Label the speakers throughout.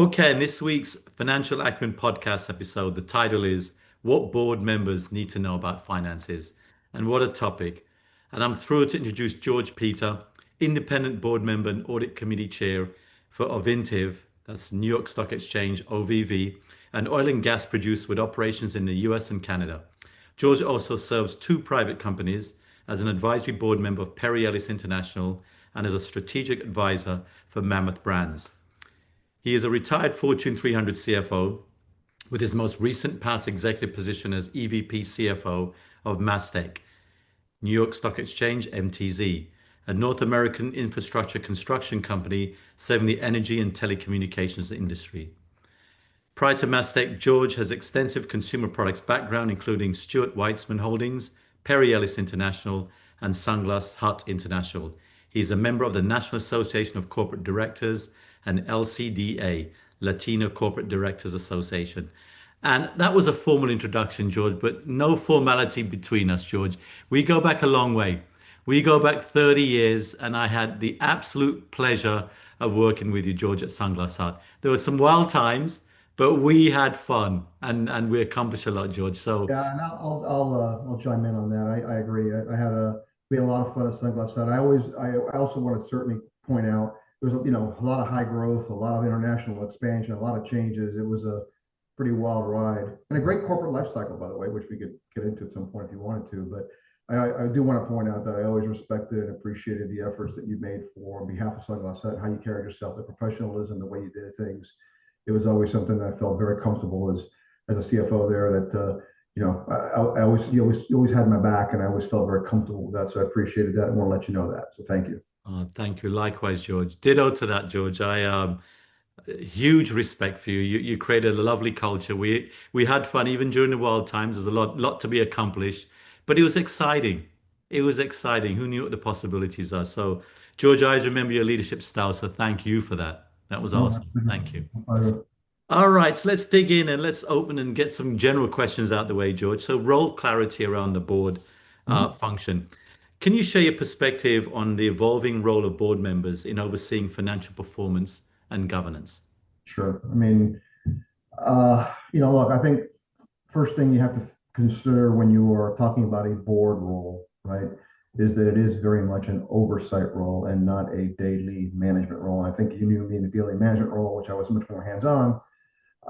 Speaker 1: Okay, in this week's Financial Acumen podcast episode, the title is What Board Members Need to Know About Finances. And what a topic. And I'm thrilled to introduce George Pita, Independent Board Member and Audit Committee Chair for Ovintiv, that's New York Stock Exchange, OVV, an oil and gas producer with operations in the US and Canada. George also serves two private companies as an advisory board member of Perry Ellis International and as a strategic advisor for Mammoth Brands. He is a retired Fortune 300 CFO with his most recent past executive position as EVP CFO of Mastech, New York Stock Exchange, MTZ, a North American infrastructure construction company serving the energy and telecommunications industry. Prior to Mastech, George has extensive consumer products background, including Stuart Weitzman Holdings, Perry Ellis International, and Sunglass Hut International. He is a member of the National Association of Corporate Directors and LCDA, Latino Corporate Directors Association. And that was a formal introduction, George, but no formality between us, George. We go back a long way. We go back 30 years, and I had the absolute pleasure of working with you, George, at Sunglass Hut. There were some wild times, but we had fun and we accomplished a lot, George. So,
Speaker 2: Yeah, and I'll chime in on that. I agree. We had a lot of fun at Sunglass Hut. I also want to certainly point out there was a lot of high growth, a lot of international expansion, a lot of changes. It was a pretty wild ride and a great corporate life cycle, by the way, which we could get into at some point if you wanted to. But I do want to point out that I always respected and appreciated the efforts that you made for on behalf of Sunglass Hut, how you carried yourself, the professionalism, the way you did things. It was always something that I felt very comfortable as a CFO there. I always you always had my back, and I always felt very comfortable with that. So I appreciated that and want to let you know that. So thank you.
Speaker 1: thank you. Likewise, George. Ditto to that, George. I huge respect for you. You created a lovely culture. We had fun even during the wild times. There's a lot to be accomplished, but it was exciting. It was exciting. Who knew what the possibilities are? So, George, I always remember your leadership style. So, thank you for that. That was
Speaker 2: No,
Speaker 1: awesome. Thank you.
Speaker 2: I-
Speaker 1: All right, so let's dig in and let's open and get some general questions out the way, George. So, role clarity around the board
Speaker 2: mhm.
Speaker 1: function. Can you share your perspective on the evolving role of board members in overseeing financial performance and governance?
Speaker 2: Sure. I mean, look, I think first thing you have to consider when you are talking about a board role, right, is that it is very much an oversight role and not a daily management role. I think you knew me in the daily management role, which I was much more hands-on.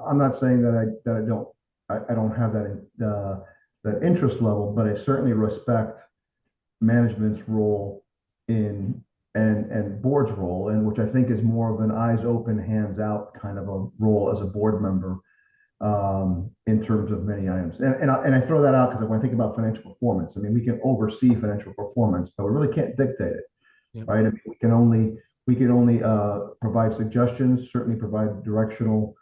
Speaker 2: I'm not saying I don't have that interest level, but I certainly respect management's role in and board's role, and which I think is more of an eyes open, hands out kind of a role as a board member in terms of many items. And I throw that out because when I think about financial performance, I mean, we can oversee financial performance, but we really can't dictate it,
Speaker 1: Yeah.
Speaker 2: right? I mean, we can only provide suggestions, certainly provide directional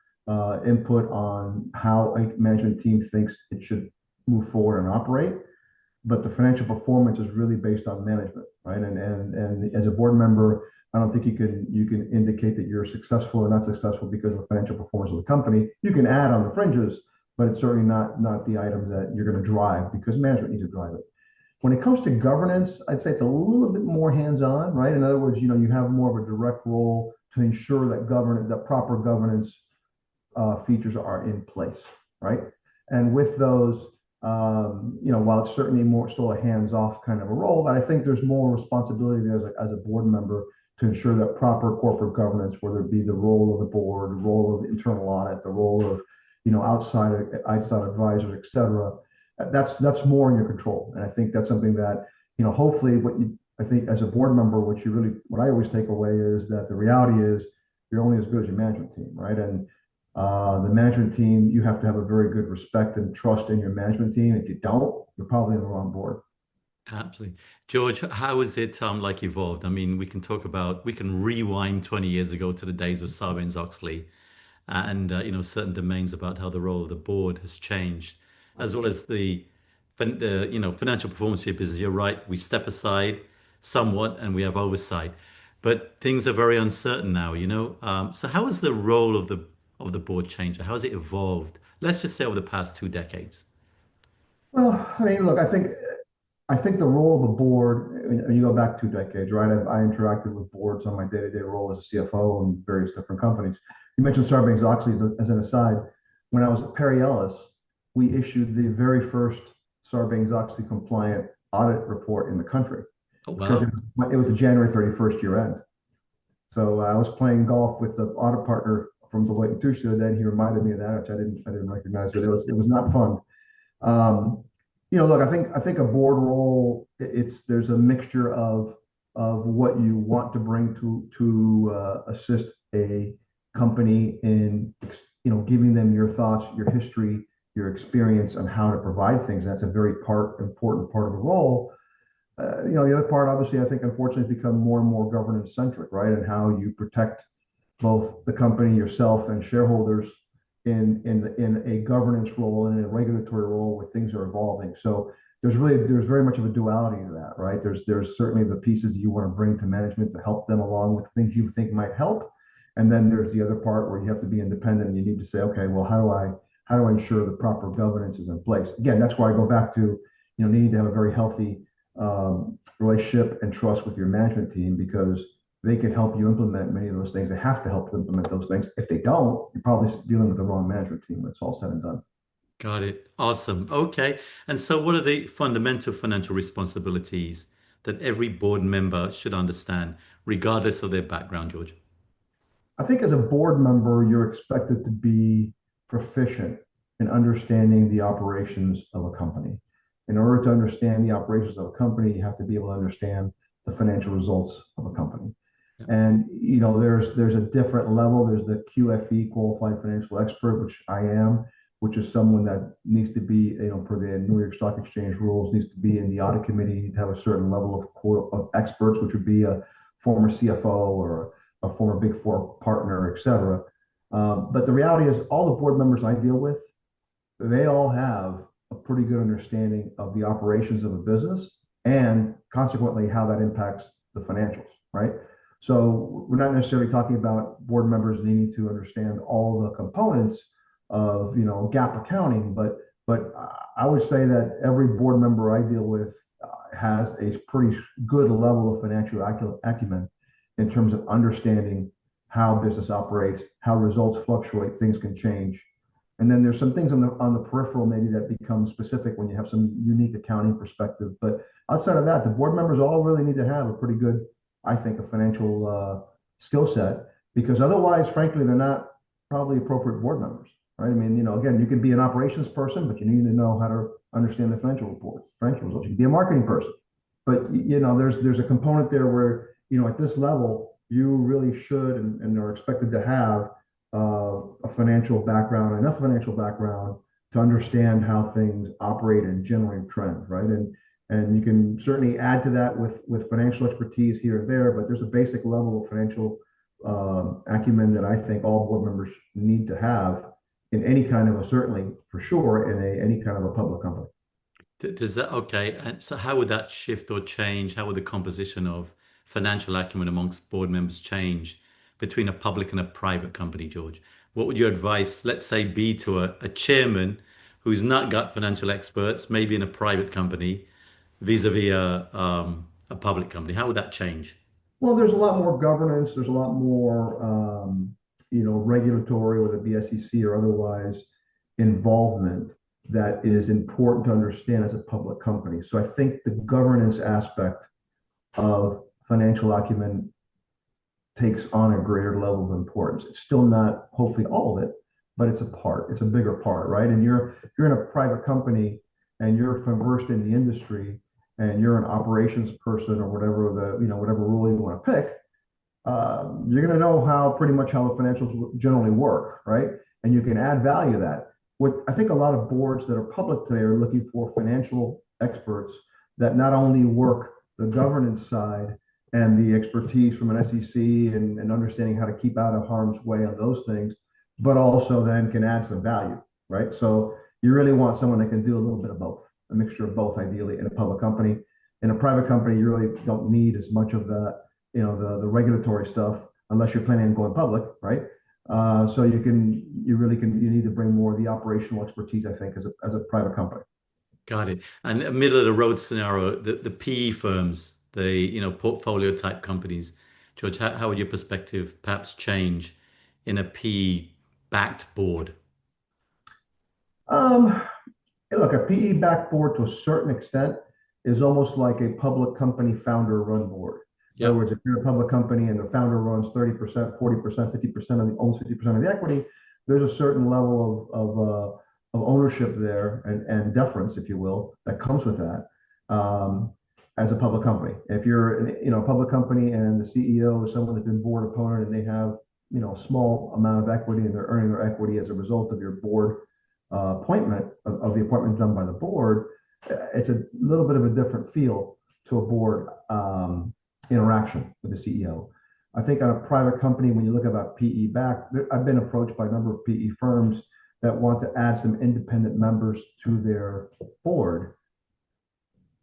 Speaker 2: input on how a management team thinks it should move forward and operate. But the financial performance is really based on management, right? And as a board member, I don't think you can indicate that you're successful or not successful because of the financial performance of the company. You can add on the fringes, but it's certainly not the item that you're going to drive because management needs to drive it. When it comes to governance, I'd say it's a little bit more hands-on, right? In other words, you have more of a direct role to ensure that proper governance features are in place, right? And with those, while it's certainly more still a hands-off kind of a role, but I think there's more responsibility there as a board member to ensure that proper corporate governance, whether it be the role of the board, the role of internal audit, the role of outside advisors, et cetera, that's more in your control. And I think that's something that hopefully I think as a board member, what I always take away is that the reality is you're only as good as your management team, right? And the management team, you have to have a very good respect and trust in your management team. If you don't, you're probably on the wrong board.
Speaker 1: Absolutely. George, how has it like evolved? I mean, we can rewind 20 years ago to the days of Sarbanes-Oxley and certain domains about how the role of the board has changed, as well as the financial performance of your business. You're right, we step aside somewhat and we have oversight, but things are very uncertain now. So how has the role of the board changed? How has it evolved? Let's just say over the past 2 decades.
Speaker 2: Well, I mean, look, I think the role of a board, when you go back 2 decades, right? I interacted with boards on my day-to-day role as a CFO in various different companies. You mentioned Sarbanes-Oxley as an aside. When I was at Perry Ellis, we issued the very first Sarbanes-Oxley compliant audit report in the country
Speaker 1: Oh,
Speaker 2: because
Speaker 1: wow.
Speaker 2: it was a January 31st year end. So I was playing golf with the audit partner from Deloitte and Touche the other day, and he reminded me of that, which I didn't recognize, but it was not fun. Um, Look, I think a board role, there's a mixture of what you want to bring to assist a company in giving them your thoughts, your history, your experience on how to provide things. That's a very important part of the role. The other part, obviously, I think, unfortunately, has become more and more governance centric, right? And how you protect both the company, yourself, and shareholders in a governance role and in a regulatory role where things are evolving. So there's very much of a duality to that, right? There's certainly the pieces you want to bring to management to help them along with things you think might help, and then there's the other part where you have to be independent and you need to say, okay, well, how do I ensure the proper governance is in place? Again, that's why I go back to needing to have a very healthy relationship and trust with your management team, because they can help you implement many of those things. They have to help you implement those things. If they don't, you're probably dealing with the wrong management team when it's all said and done.
Speaker 1: Got it. Awesome. Okay. And so, what are the fundamental financial responsibilities that every board member should understand, regardless of their background, George?
Speaker 2: I think as a board member, you're expected to be proficient in understanding the operations of a company. In order to understand the operations of a company, you have to be able to understand the financial results of a company.
Speaker 1: Yeah.
Speaker 2: And there's a different level. There's the QFE, qualified financial expert, which I am, which is someone that needs to be, per the New York Stock Exchange rules, needs to be in the audit committee, you need to have a certain level of experts, which would be a former CFO or a former Big Four partner, et cetera. But the reality is, all the board members I deal with, they all have a pretty good understanding of the operations of a business and consequently how that impacts the financials, right? So we're not necessarily talking about board members needing to understand all the components of GAAP accounting, but I would say that every board member I deal with has a pretty good level of financial acumen in terms of understanding how business operates, how results fluctuate, things can change. And then there's some things on the peripheral maybe that become specific when you have some unique accounting perspective. But outside of that, the board members all really need to have a pretty good, I think, a financial skill set, because otherwise, frankly, they're not probably appropriate board members, right? I mean, again, you can be an operations person, but you need to know how to understand the financial results. You can be a marketing person, but there's a component there where at this level, you really should and are expected to have a financial background, enough financial background to understand how things operate and generate trend, right? And you can certainly add to that with financial expertise here and there, but there's a basic level of financial acumen that I think all board members need to have in any kind of certainly for sure in any kind of a public company.
Speaker 1: Does that, okay? And so, how would that shift or change? How would the composition of financial acumen amongst board members change between a public and a private company, George? What would your advice, let's say, be to a chairman who's not got financial experts, maybe in a private company, vis-a-vis a public company? How would that change?
Speaker 2: Well, there's a lot more governance. There's a lot more, regulatory, whether it be SEC or otherwise, involvement that is important to understand as a public company. So I think the governance aspect of financial acumen takes on a greater level of importance. It's still not, hopefully, all of it, but it's a part. It's a bigger part, right? And you're in a private company and you're versed in the industry and you're an operations person or whatever role you want to pick. You're going to know pretty much how the financials generally work, right? And you can add value to that. What I think a lot of boards that are public today are looking for financial experts that not only work the governance side and the expertise from an SEC and understanding how to keep out of harm's way on those things, but also then can add some value, right? So you really want someone that can do a little bit of both, a mixture of both, ideally, in a public company. In a private company, you really don't need as much of the regulatory stuff unless you're planning on going public, right? So you need to bring more of the operational expertise, I think, as a private company.
Speaker 1: Got it. And a middle of the road scenario, the PE firms the portfolio type companies. George, how would your perspective perhaps change in a PE backed board?
Speaker 2: Um, Look, a PE-backed board to a certain extent is almost like a public company founder-run board. In other
Speaker 1: Yep.
Speaker 2: words, if you're a public company and the founder runs 30%, 40%, 50% of the owns 50% of the equity, there's a certain level of ownership there and deference, if you will, that comes with that as a public company. If you're a public company and the CEO is someone that's been board opponent and they have a small amount of equity and they're earning their equity as a result of your board appointment of the appointment done by the board, it's a little bit of a different feel to a board interaction with the CEO. I think on a private company, when you look about PE back, I've been approached by a number of PE firms that want to add some independent members to their board.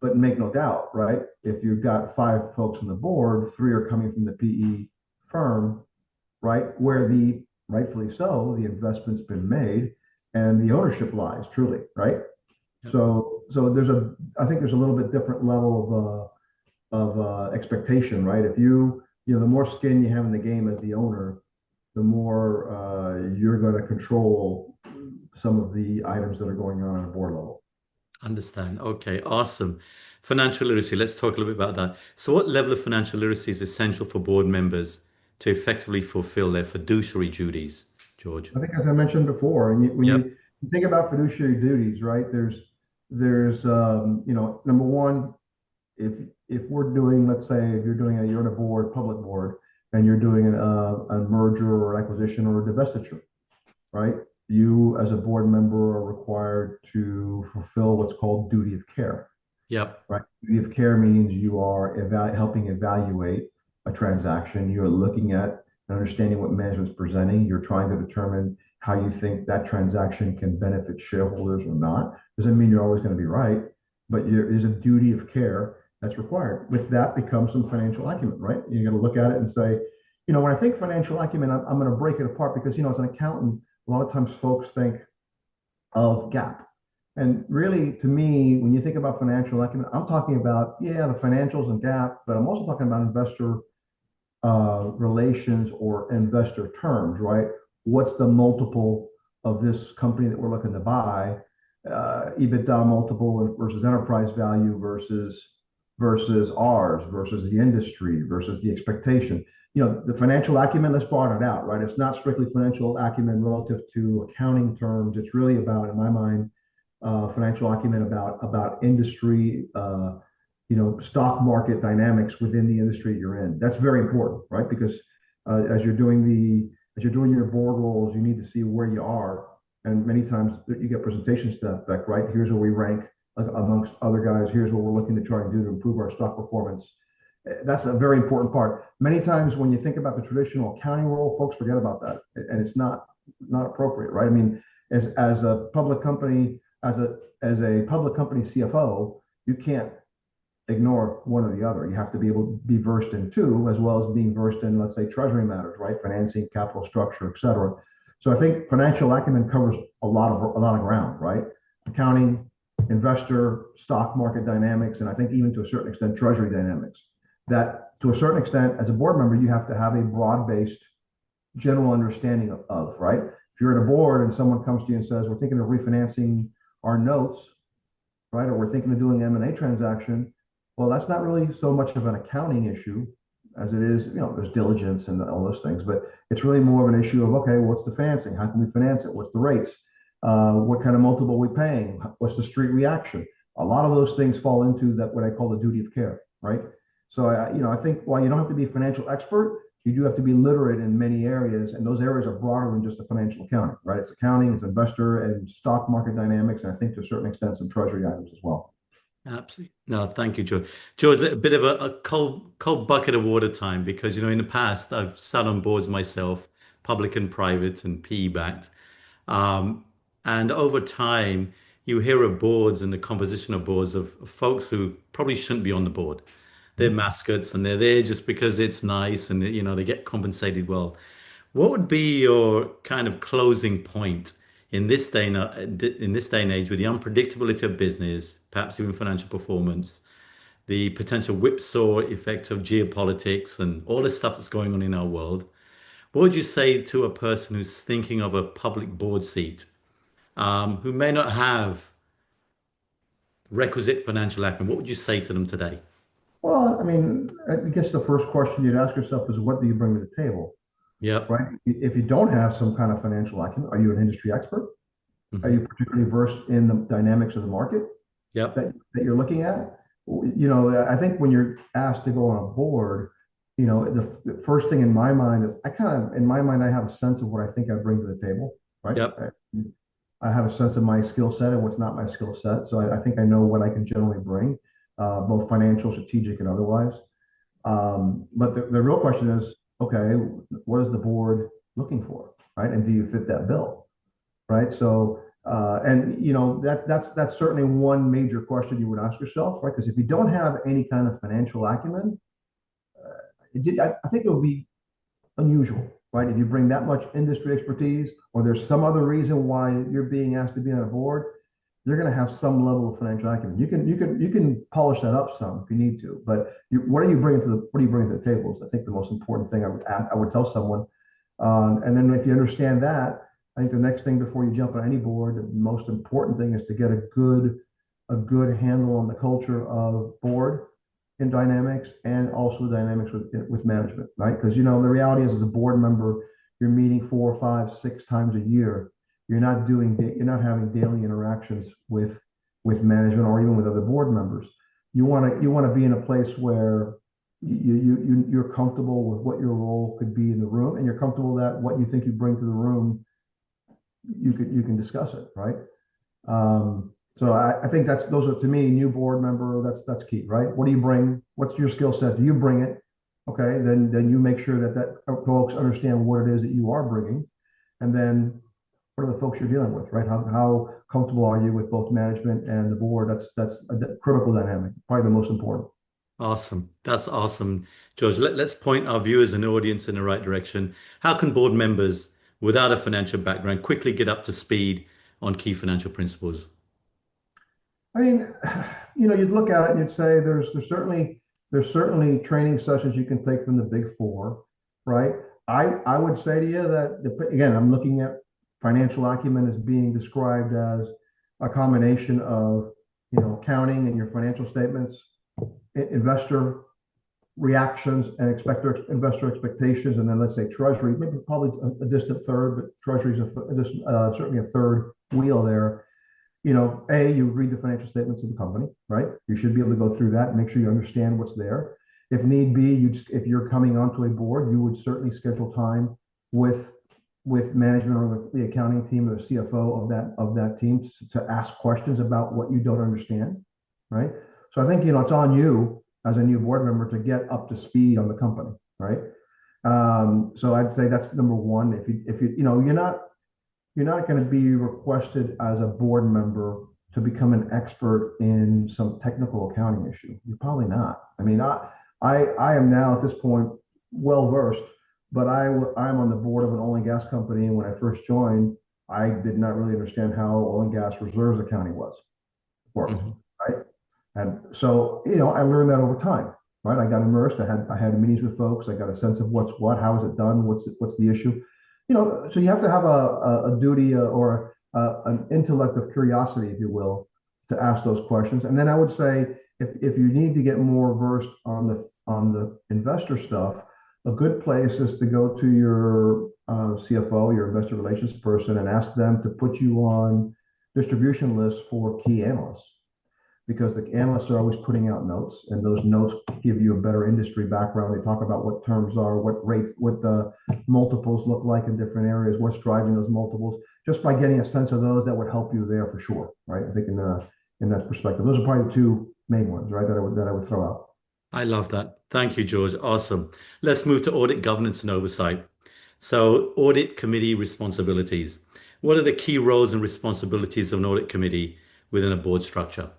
Speaker 2: But make no doubt, right? If you've got 5 folks on the board, 3 are coming from the PE firm, right? Where rightfully so, the investment's been made and the ownership lies truly, right?
Speaker 1: Yep.
Speaker 2: So I think there's a little bit different level of expectation, right? If the more skin you have in the game as the owner, the more you're going to control some of the items that are going on at a board level.
Speaker 1: Understand. Okay, awesome. Financial literacy, let's talk a little bit about that. So, what level of financial literacy is essential for board members to effectively fulfill their fiduciary duties, George?
Speaker 2: I think, as I mentioned before, and when
Speaker 1: Yep.
Speaker 2: you think about fiduciary duties, right? There's number one, if we're doing, let's say, if you're on a board, public board, and you're doing a merger or acquisition or a divestiture, right? You, as a board member, are required to fulfill what's called duty of care,
Speaker 1: Yep.
Speaker 2: right? Duty of care means you are helping evaluate a transaction. You're looking at and understanding what management's presenting. You're trying to determine how you think that transaction can benefit shareholders or not. Doesn't mean you're always going to be right, but there is a duty of care that's required. With that becomes some financial acumen, right? You got to look at it and say, when I think financial acumen, I'm going to break it apart because, as an accountant, a lot of times folks think of GAAP. And really, to me, when you think about financial acumen, I'm talking about, the financials and GAAP, but I'm also talking about investor relations or investor terms, right? What's the multiple of this company that we're looking to buy? EBITDA multiple versus enterprise value versus ours, versus the industry, versus the expectation. The financial acumen, let's broaden it out, right? It's not strictly financial acumen relative to accounting terms. It's really about, in my mind, financial acumen about industry, stock market dynamics within the industry you're in. That's very important, right? Because as you're doing your board roles, you need to see where you are, and many times you get presentations to that effect, right? Here's where we rank amongst other guys. Here's what we're looking to try and do to improve our stock performance. That's a very important part. Many times when you think about the traditional accounting role, folks forget about that, and it's not appropriate, right? I mean, as a public company, as a public company CFO, you can't ignore one or the other. You have to be able to be versed in two, as well as being versed in, let's say, treasury matters, right? Financing, capital structure, et cetera. So I think financial acumen covers a lot of ground, right? Accounting, investor, stock market dynamics, and I think even to a certain extent, treasury dynamics. That to a certain extent, as a board member, you have to have a broad-based general understanding of, right? If you're at a board and someone comes to you and says, we're thinking of refinancing our notes, right? Or we're thinking of doing an M&A transaction. Well, that's not really so much of an accounting issue as it is, there's diligence and all those things, but it's really more of an issue of, okay, what's the financing? How can we finance it? What's the rates? What kind of multiple are we paying? What's the street reaction? A lot of those things fall into that, what I call the duty of care, right? So, I think while you don't have to be a financial expert, you do have to be literate in many areas, and those areas are broader than just the financial accounting, right? It's accounting, it's investor and stock market dynamics, and I think to a certain extent some treasury items as well.
Speaker 1: Absolutely. No, thank you, George. George, a bit of a cold bucket of water time because, in the past I've sat on boards myself, public and private and PE backed. Um, and over time, you hear of boards and the composition of boards of folks who probably shouldn't be on the board. They're mascots and they're there just because it's nice and, they get compensated well. What would be your kind of closing point in this day and age with the unpredictability of business, perhaps even financial performance? the potential whipsaw effect of geopolitics and all the stuff that's going on in our world. What would you say to a person who's thinking of a public board seat, who may not have requisite financial acumen? What would you say to them today?
Speaker 2: Well, I mean, I guess the first question you'd ask yourself is, what do you bring to the table,
Speaker 1: Yep.
Speaker 2: right? If you don't have some kind of financial acumen, are you an industry expert? Are
Speaker 1: Hmm.
Speaker 2: you particularly versed in the dynamics of the market
Speaker 1: Yep.
Speaker 2: that you're looking at? I think when you're asked to go on a board, the first thing in my mind is in my mind, I have a sense of what I think I bring to the table, right?
Speaker 1: Yep.
Speaker 2: I have a sense of my skill set and what's not my skill set. So I think I know what I can generally bring, both financial, strategic, and otherwise. But the real question is, okay, what is the board looking for, right? And do you fit that bill, right? So, that's certainly one major question you would ask yourself, right? Because if you don't have any kind of financial acumen, I think it would be unusual, right? If you bring that much industry expertise, or there's some other reason why you're being asked to be on a board, you're going to have some level of financial acumen. You can polish that up some if you need to, but what are you bringing to the table is, I think, the most important thing I would tell someone. And then if you understand that, I think the next thing before you jump on any board, the most important thing is to get a good handle on the culture of board in dynamics, and also dynamics with management, right? Because the reality is, as a board member, you're meeting 4, 5, 6 times a year. You're not having daily interactions with management, or even with other board members. You want to be in a place where you're comfortable with what your role could be in the room, and you're comfortable that what you think you bring to the room, you can discuss it, right? So I think those are, to me, new board member. That's key, right? What do you bring? What's your skill set? Do you bring it? Okay, then you make sure that folks understand what it is that you are bringing, and then what are the folks you're dealing with, right? How comfortable are you with both management and the board? That's a critical dynamic, probably the most important.
Speaker 1: Awesome. That's awesome, George. Let's point our viewers and audience in the right direction. How can board members without a financial background quickly get up to speed on key financial principles?
Speaker 2: I mean, you'd look at it and you'd say there's certainly training sessions you can take from the Big Four, right? I would say to you that, again, I'm looking at financial acumen as being described as a combination of accounting and your financial statements, investor reactions and investor expectations, and then, let's say, treasury, maybe probably a distant third, but treasury is certainly a third wheel there. You read the financial statements of the company, right? You should be able to go through that and make sure you understand what's there. If need be, if you're coming onto a board, you would certainly schedule time with management, or the accounting team, or the CFO of that team, to ask questions about what you don't understand, right? So I think it's on you as a new board member to get up to speed on the company, right? So I'd say that's number one. If you're not going to be requested as a board member to become an expert in some technical accounting issue. You're probably not. I mean, I am now at this point well versed, but I'm on the board of an oil and gas company. And when I first joined, I did not really understand how oil and gas reserves accounting worked,
Speaker 1: Mhm.
Speaker 2: right? And so, I learned that over time, right? I got immersed. I had meetings with folks. I got a sense of what's what, how is it done, what's the issue. So you have to have a duty, or an intellect of curiosity, if you will, to ask those questions. And then I would say, if you need to get more versed on the investor stuff, a good place is to go to your CFO, your investor relations person, and ask them to put you on distribution lists for key analysts, because the analysts are always putting out notes, and those notes give you a better industry background. They talk about what terms are, what the multiples look like in different areas, what's driving those multiples. Just by getting a sense of those, that would help you there for sure, right? I think in that perspective, those are probably the two main ones, right? That I would throw out.
Speaker 1: I love that. Thank you, George. Awesome. Let's move to audit governance and oversight. So, audit committee responsibilities. What are the key roles and responsibilities of an audit committee within a board structure?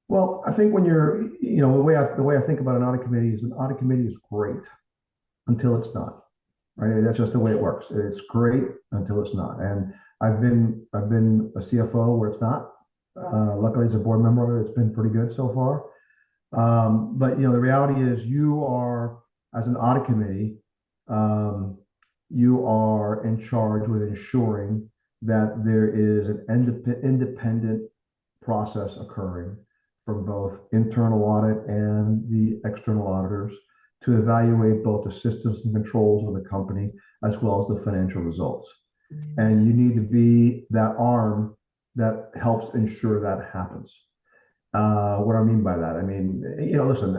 Speaker 2: Well, I think the way I think about an audit committee is, an audit committee is great until it's not. Right? That's just the way it works. It's great until it's not. And I've been a CFO where it's not. Luckily, as a board member, it's been pretty good so far. But the reality is you are, as an audit committee, um, you are in charge with ensuring that there is an independent process occurring from both internal audit and the external auditors to evaluate both the systems and controls of the company as well as the financial results. And you need to be that arm that helps ensure that happens. What I mean by that, I mean, listen,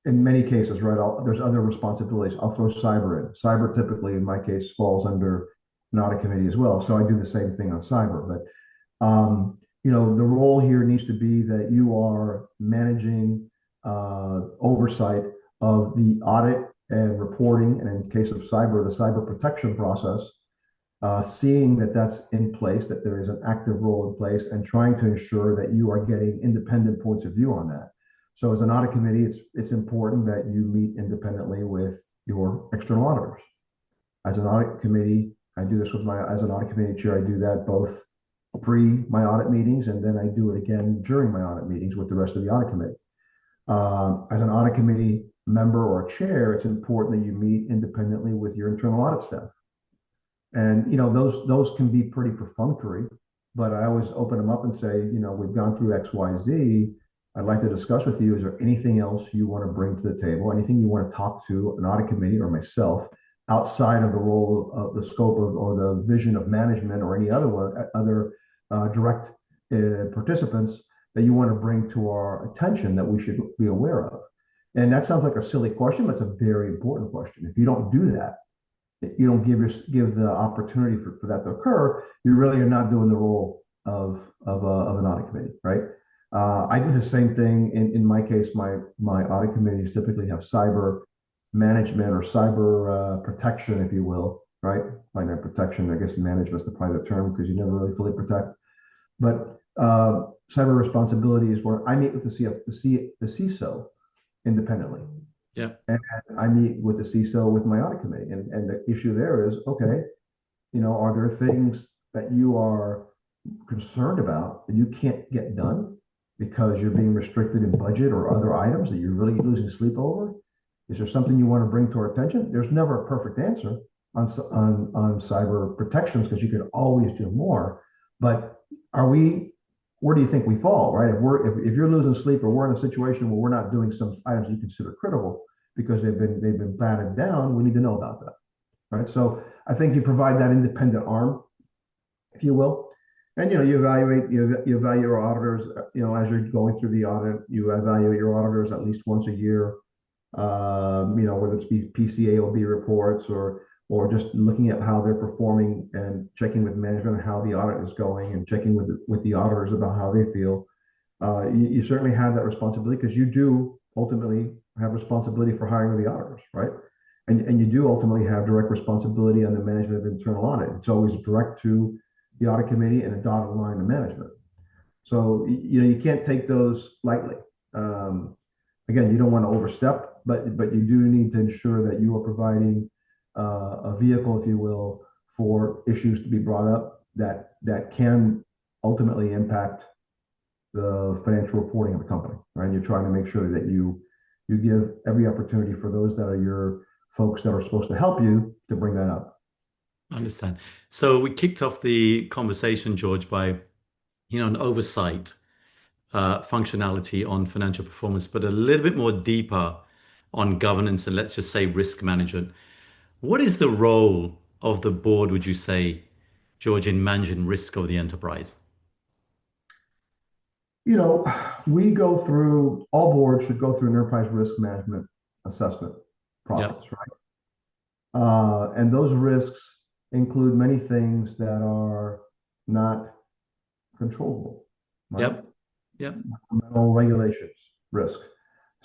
Speaker 2: in many cases, right, there's other responsibilities. I'll throw cyber in. Cyber typically, in my case, falls under an audit committee as well. So I do the same thing on cyber. But, the role here needs to be that you are managing oversight of the audit and reporting, and in case of cyber, the cyber protection process, seeing that that's in place, that there is an active role in place, and trying to ensure that you are getting independent points of view on that. So as an audit committee, it's important that you meet independently with your external auditors. As an audit committee, I do this as an audit committee chair, I do that both pre my audit meetings, and then I do it again during my audit meetings with the rest of the audit committee. As an audit committee member or chair, it's important that you meet independently with your internal audit staff. And those can be pretty perfunctory, but I always open them up and say, we've gone through X, Y, Z. I'd like to discuss with you. Is there anything else you want to bring to the table? Anything you want to talk to an audit committee or myself outside of the role of the scope of or the vision of management or any other direct participants that you want to bring to our attention that we should be aware of? And that sounds like a silly question, but it's a very important question. If you don't do that, you don't give the opportunity for that to occur, you really are not doing the role of an audit committee, right? I do the same thing in my case. My audit committees typically have cyber management or cyber protection, if you will, right? By not protection, I guess management is probably the term because you never really fully protect. But cyber responsibility is where I meet with the CISO independently.
Speaker 1: Yeah.
Speaker 2: And I meet with the CISO with my audit committee. And the issue there is, okay, are there things that you are concerned about that you can't get done because you're being restricted in budget or other items that you're really losing sleep over? Is there something you want to bring to our attention? There's never a perfect answer on cyber protections because you could always do more. But where do you think we fall, right? If you're losing sleep or we're in a situation where we're not doing some items you consider critical because they've been batted down, we need to know about that, right? So I think you provide that independent arm, if you will, and you evaluate your auditors. As you're going through the audit, you evaluate your auditors at least once a year. Whether it's PCAOB reports or just looking at how they're performing and checking with management on how the audit is going and checking with the auditors about how they feel. You certainly have that responsibility because you do ultimately have responsibility for hiring the auditors, right? And you do ultimately have direct responsibility on the management of internal audit. It's always direct to the audit committee and a dotted line to management. So, you can't take those lightly. Again, you don't want to overstep, but you do need to ensure that you are providing a vehicle, if you will, for issues to be brought up that can ultimately impact the financial reporting of the company, right? You're trying to make sure that you give every opportunity for those that are your folks that are supposed to help you to bring that up.
Speaker 1: I understand. So we kicked off the conversation, George, by an oversight functionality on financial performance, but a little bit more deeper on governance and let's just say risk management. What is the role of the board, would you say, George, in managing risk of the enterprise?
Speaker 2: All boards should go through an enterprise risk management assessment process,
Speaker 1: Yep.
Speaker 2: right? And those risks include many things that are not controllable, right?
Speaker 1: Yep. Yep.
Speaker 2: Environmental regulations, risk,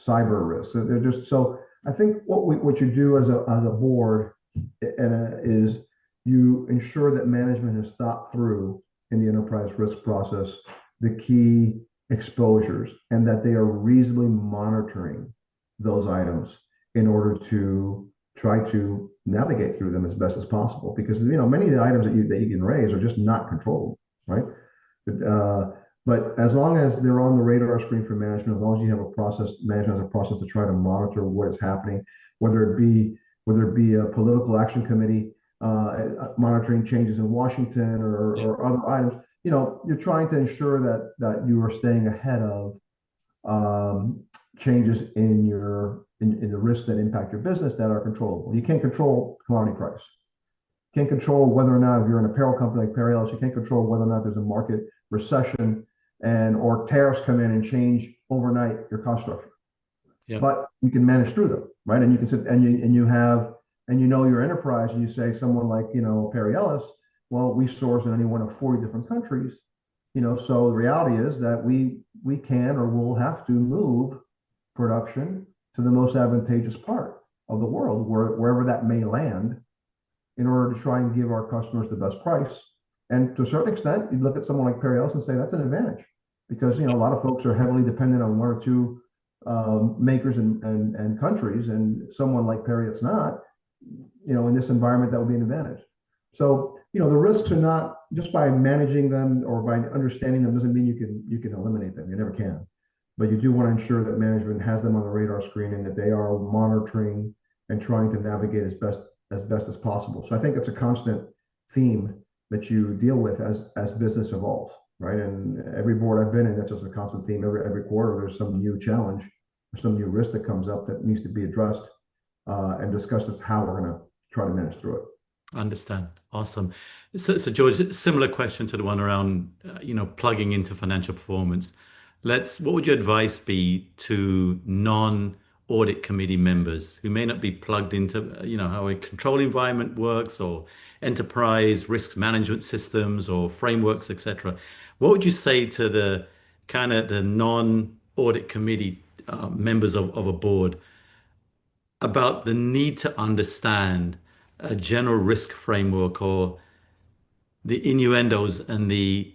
Speaker 2: cyber risk. They're just so. I think what you do as a board is you ensure that management has thought through in the enterprise risk process the key exposures and that they are reasonably monitoring those items in order to try to navigate through them as best as possible. Because many of the items that you can raise are just not controllable, right? But as long as they're on the radar screen for management, as long as you have a process, management has a process to try to monitor what is happening, whether it be a political action committee monitoring changes in Washington
Speaker 1: Yeah.
Speaker 2: or other items, you're trying to ensure that you are staying ahead of changes in the risks that impact your business that are controllable. You can't control commodity price. You can't control whether or not if you're an apparel company like Perry Ellis, you can't control whether or not there's a market recession and or tariffs come in and change overnight your cost structure.
Speaker 1: Yeah.
Speaker 2: But you can manage through them, right? And you can sit and you know your enterprise, and you say someone like Perry Ellis, well, we source in any one of 40 different countries, so the reality is that we can or will have to move production to the most advantageous part of the world, wherever that may land, in order to try and give our customers the best price. And to a certain extent, you look at someone like Perry Ellis and say that's an advantage because a lot of folks are heavily dependent on one or two makers and countries, and someone like Perry that's not, in this environment that would be an advantage. So the risks are not just by managing them or by understanding them doesn't mean you can eliminate them. You never can, but you do want to ensure that management has them on the radar screen and that they are monitoring and trying to navigate as best as possible. So I think it's a constant theme that you deal with as business evolves, right? And every board I've been in, that's just a constant theme. Every quarter, there's some new challenge or some new risk that comes up that needs to be addressed and discussed as how we're going to try to manage through it.
Speaker 1: Understand. Awesome. So George, similar question to the one around, plugging into financial performance. What would your advice be to non-audit committee members who may not be plugged into, how a control environment works or enterprise risk management systems or frameworks, etc. What would you say to the kind of the non-audit committee members of a board about the need to understand a general risk framework or the innuendos and the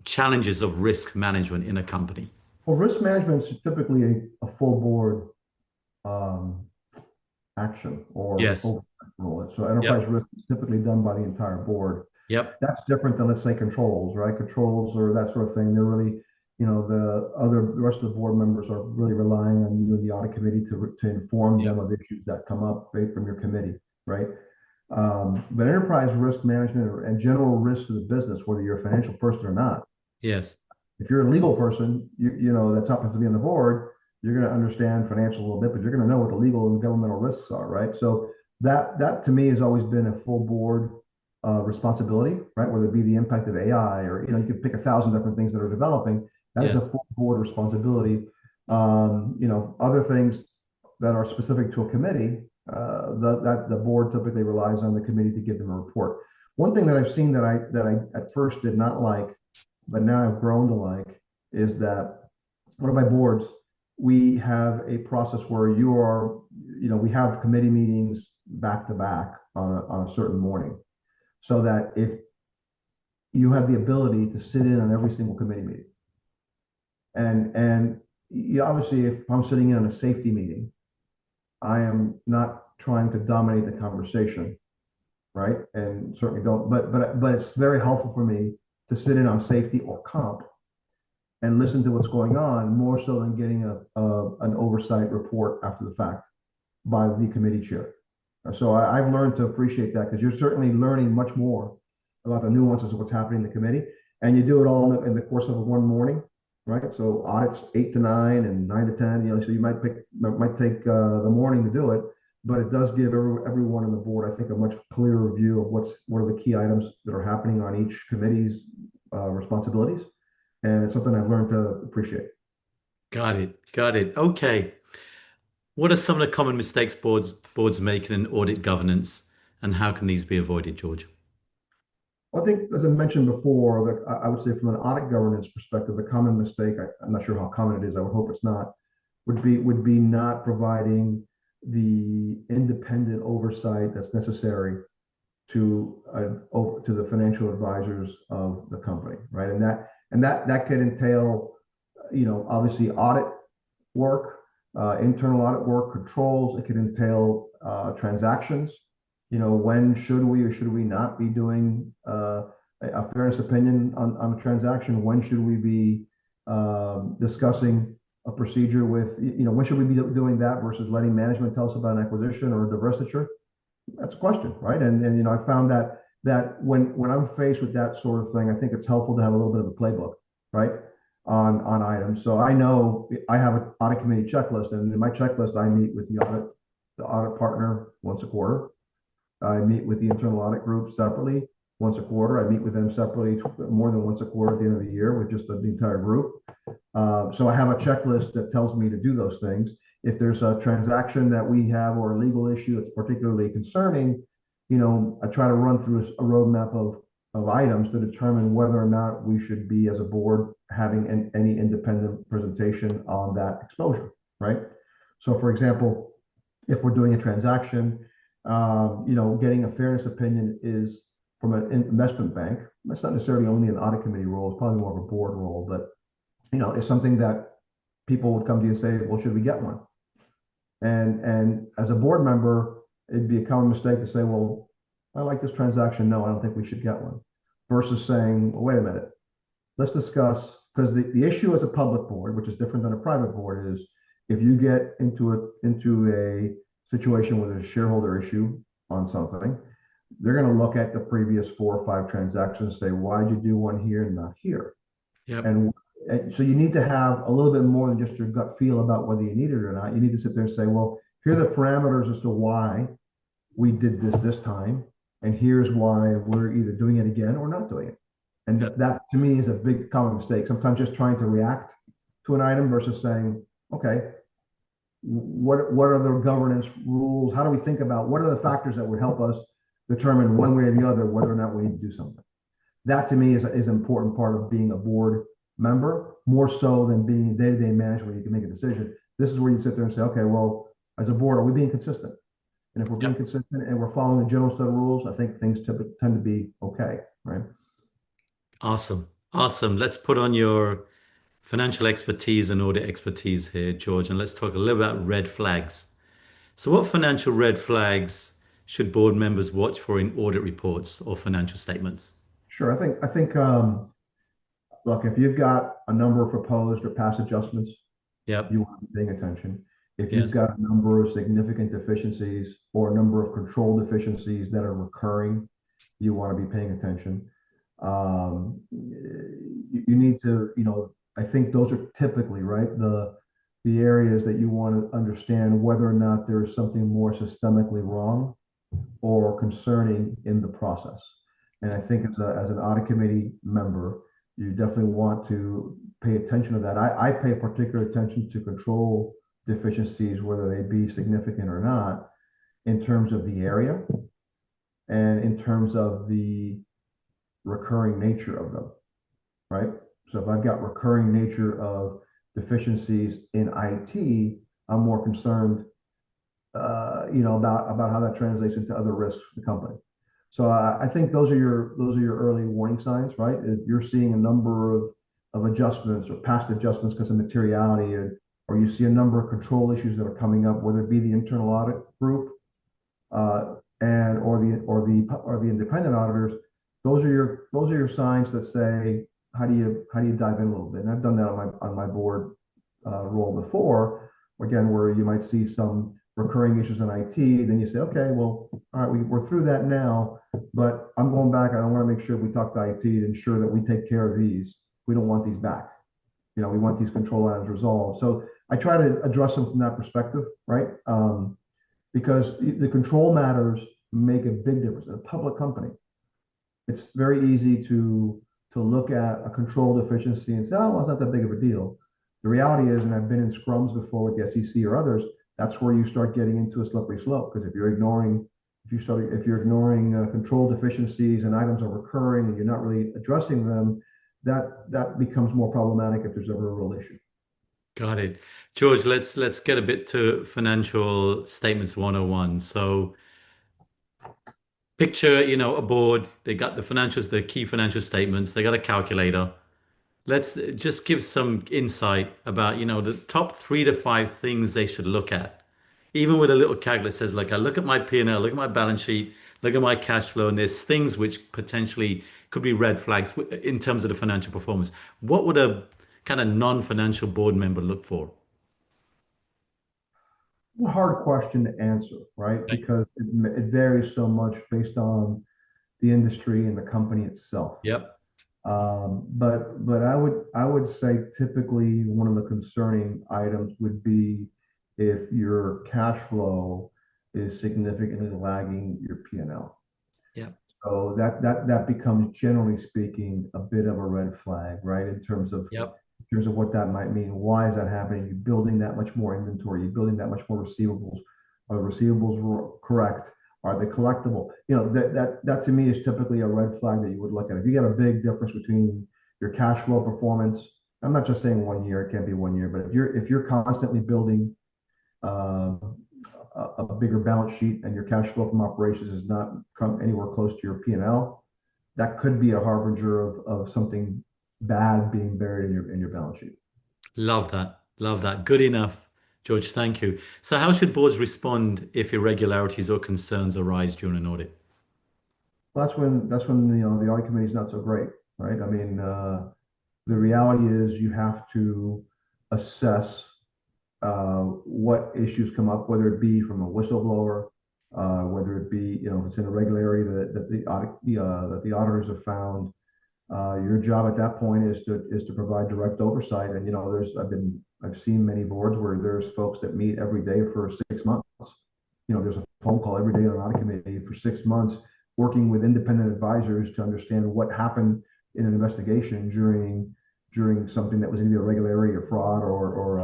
Speaker 1: challenges of risk management in a company?
Speaker 2: Well, risk management is typically a full board um, action or
Speaker 1: Yes.
Speaker 2: oversight role. So enterprise
Speaker 1: Yep.
Speaker 2: risk is typically done by the entire board.
Speaker 1: Yep.
Speaker 2: That's different than, let's say, controls, right? Controls or that sort of thing. They're really, the rest of the board members are really relying on you and the audit committee to inform
Speaker 1: Yep.
Speaker 2: them of issues that come up right from your committee, right? But enterprise risk management and general risk to the business, whether you're a financial person or not,
Speaker 1: Yes.
Speaker 2: if you're a legal person, that happens to be on the board, you're going to understand financial a little bit, but you're going to know what the legal and governmental risks are, right? So that to me has always been a full board responsibility, right? Whether it be the impact of AI or you could pick 1,000 different things that are developing. That is
Speaker 1: Yeah.
Speaker 2: a full board responsibility. Other things that are specific to a committee, that the board typically relies on the committee to give them a report. One thing that I've seen that I at first did not like, but now I've grown to like, is that one of my boards, we have a process where we have committee meetings back to back on a certain morning, so that if you have the ability to sit in on every single committee meeting, and obviously if I'm sitting in on a safety meeting, I am not trying to dominate the conversation, right? And certainly don't, but it's very helpful for me to sit in on safety or comp and listen to what's going on more so than getting an oversight report after the fact by the committee chair. So I've learned to appreciate that because you're certainly learning much more about the nuances of what's happening in the committee, and you do it all in the course of one morning, right? So audits 8 to 9 and 9 to 10. So you might take the morning to do it, but it does give everyone on the board, I think, a much clearer view of what are the key items that are happening on each committee's responsibilities, and it's something I've learned to appreciate.
Speaker 1: Got it. Got it. Okay. What are some of the common mistakes boards make in audit governance, and how can these be avoided, George?
Speaker 2: Well, I think, as I mentioned before, that I would say from an audit governance perspective, the common mistake, I'm not sure how common it is, I would hope it's not, would be not providing the independent oversight that's necessary to the financial advisors of the company, right? And that could entail, obviously audit work, internal audit work, controls. It could entail transactions. When should we or should we not be doing a fairness opinion on a transaction? When should we be discussing a procedure with, when should we be doing that versus letting management tell us about an acquisition or a divestiture? That's a question, right? And I found that when I'm faced with that sort of thing, I think it's helpful to have a little bit of a playbook, right? On items. So I know I have an audit committee checklist, and in my checklist, I meet with the audit partner once a quarter. I meet with the internal audit group separately once a quarter. I meet with them separately more than once a quarter at the end of the year with just the entire group. So I have a checklist that tells me to do those things. If there's a transaction that we have or a legal issue that's particularly concerning, I try to run through a roadmap of items to determine whether or not we should be, as a board, having any independent presentation on that exposure, right? So, for example, if we're doing a transaction, getting a fairness opinion is from an investment bank. That's not necessarily only an audit committee role. It's probably more of a board role, but it's something that people would come to you and say, well, should we get one? And as a board member, it'd be a common mistake to say, well, I like this transaction. No, I don't think we should get one. Versus saying, well, wait a minute, let's discuss, because the issue as a public board, which is different than a private board, is if you get into a situation with a shareholder issue on something, they're going to look at the previous 4 or 5 transactions and say, why did you do one here and not here?
Speaker 1: Yep.
Speaker 2: And so you need to have a little bit more than just your gut feel about whether you need it or not. You need to sit there and say, well, here are the parameters as to why we did this time, and here's why we're either doing it again or not doing it. And that to me is a big common mistake. Sometimes just trying to react to an item versus saying, okay, what are the governance rules? How do we think about what are the factors that would help us determine one way or the other whether or not we need to do something? That to me is an important part of being a board member, more so than being day-to-day management where you can make a decision. This is where you sit there and say, okay, well, as a board, are we being consistent? And if we're being consistent and we're following the general set of rules, I think things tend to be okay, right?
Speaker 1: Awesome. Awesome. Let's put on your financial expertise and audit expertise here, George, and let's talk a little about red flags. So, what financial red flags should board members watch for in audit reports or financial statements?
Speaker 2: Sure. I think look, if you've got a number of proposed or past adjustments,
Speaker 1: Yep.
Speaker 2: you want to be paying attention. If you've
Speaker 1: Yes.
Speaker 2: got a number of significant deficiencies or a number of control deficiencies that are recurring, you want to be paying attention. You need to, I think those are typically, right, the areas that you want to understand whether or not there is something more systemically wrong or concerning in the process. And I think as an audit committee member, you definitely want to pay attention to that. I pay particular attention to control deficiencies, whether they be significant or not, in terms of the area and in terms of the recurring nature of them, right? So if I've got recurring nature of deficiencies in IT, I'm more concerned, about how that translates into other risks for the company. So I think those are your early warning signs, right? If you're seeing a number of adjustments or past adjustments because of materiality, or you see a number of control issues that are coming up, whether it be the internal audit group and or the independent auditors, those are your signs that say how do you dive in a little bit. And I've done that on my board role before, again, where you might see some recurring issues in IT, then you say, okay, well, all right, we're through that now, but I'm going back and I want to make sure we talk to IT to ensure that we take care of these. We don't want these back. We want these control items resolved. So I try to address them from that perspective, right? Because the control matters make a big difference in a public company. It's very easy to look at a control deficiency and say, oh, well, it's not that big of a deal. The reality is, and I've been in scrums before with the SEC or others, that's where you start getting into a slippery slope. Because if you're ignoring control deficiencies and items are recurring and you're not really addressing them, that becomes more problematic if there's ever a real issue.
Speaker 1: Got it. George, let's get a bit to financial statements 101. So picture, a board, they got the financials, the key financial statements, they got a calculator. Let's just give some insight about, the top 3 to 5 things they should look at. Even with a little calculator says, like, I look at my P&L, look at my balance sheet, look at my cash flow, and there's things which potentially could be red flags in terms of the financial performance. What would a kind of non-financial board member look for?
Speaker 2: A hard question to answer, right?
Speaker 1: Okay.
Speaker 2: Because it varies so much based on the industry and the company itself.
Speaker 1: Yep.
Speaker 2: But I would say typically one of the concerning items would be if your cash flow is significantly lagging your P&L.
Speaker 1: Yep.
Speaker 2: So that becomes, generally speaking, a bit of a red flag, right?
Speaker 1: Yep.
Speaker 2: In terms of what that might mean. Why is that happening? You're building that much more inventory. You're building that much more receivables. Are the receivables correct? Are they collectible? That to me is typically a red flag that you would look at. If you get a big difference between your cash flow performance, I'm not just saying 1 year, it can't be 1 year, but if you're constantly building uh, a bigger balance sheet and your cash flow from operations has not come anywhere close to your P&L, that could be a harbinger of something bad being buried in your balance sheet.
Speaker 1: Love that. Love that. Good enough, George. Thank you. So, how should boards respond if irregularities or concerns arise during an audit?
Speaker 2: Well, that's when the audit committee is not so great, right? I mean, the reality is you have to assess what issues come up, whether it be from a whistleblower, whether it be if it's an irregularity that the auditors have found. Your job at that point is to provide direct oversight. And I've seen many boards where there's folks that meet every day for 6 months. There's a phone call every day on an audit committee for 6 months, working with independent advisors to understand what happened in an investigation during something that was either irregularity or fraud or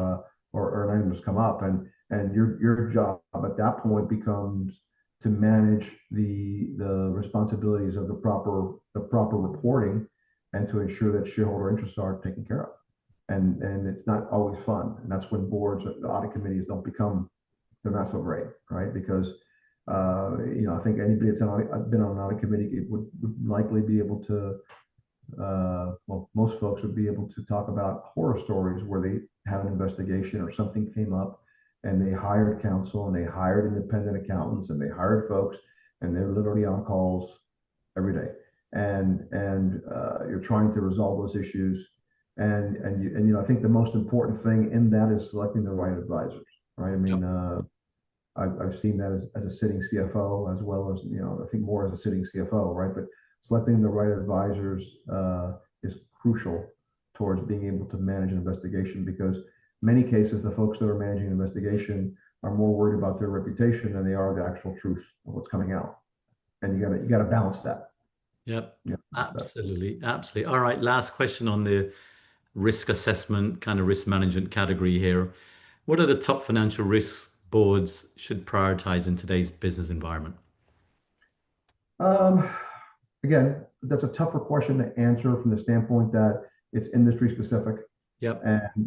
Speaker 2: an item that's come up. And your job at that point becomes to manage the responsibilities of the proper reporting and to ensure that shareholder interests are taken care of. And it's not always fun. And that's when boards, the audit committees they're not so great, right? Because I think anybody that's been on an audit committee would likely be able to, well, most folks would be able to talk about horror stories where they have an investigation or something came up and they hired counsel and they hired independent accountants and they hired folks and they're literally on calls every day. And you're trying to resolve those issues. And I think the most important thing in that is selecting the right advisors, right? I mean, I've seen that as a sitting CFO as well as, I think more as a sitting CFO, right? But selecting the right advisors is crucial towards being able to manage an investigation, because many cases, the folks that are managing an investigation are more worried about their reputation than they are the actual truth of what's coming out. And you gotta balance that.
Speaker 1: Yep.
Speaker 2: Balance that.
Speaker 1: Absolutely. Absolutely. All right. Last question on the risk assessment, kind of risk management category here. What are the top financial risks boards should prioritize in today's business environment?
Speaker 2: Um, Again, that's a tougher question to answer from the standpoint that it's industry specific
Speaker 1: Yep.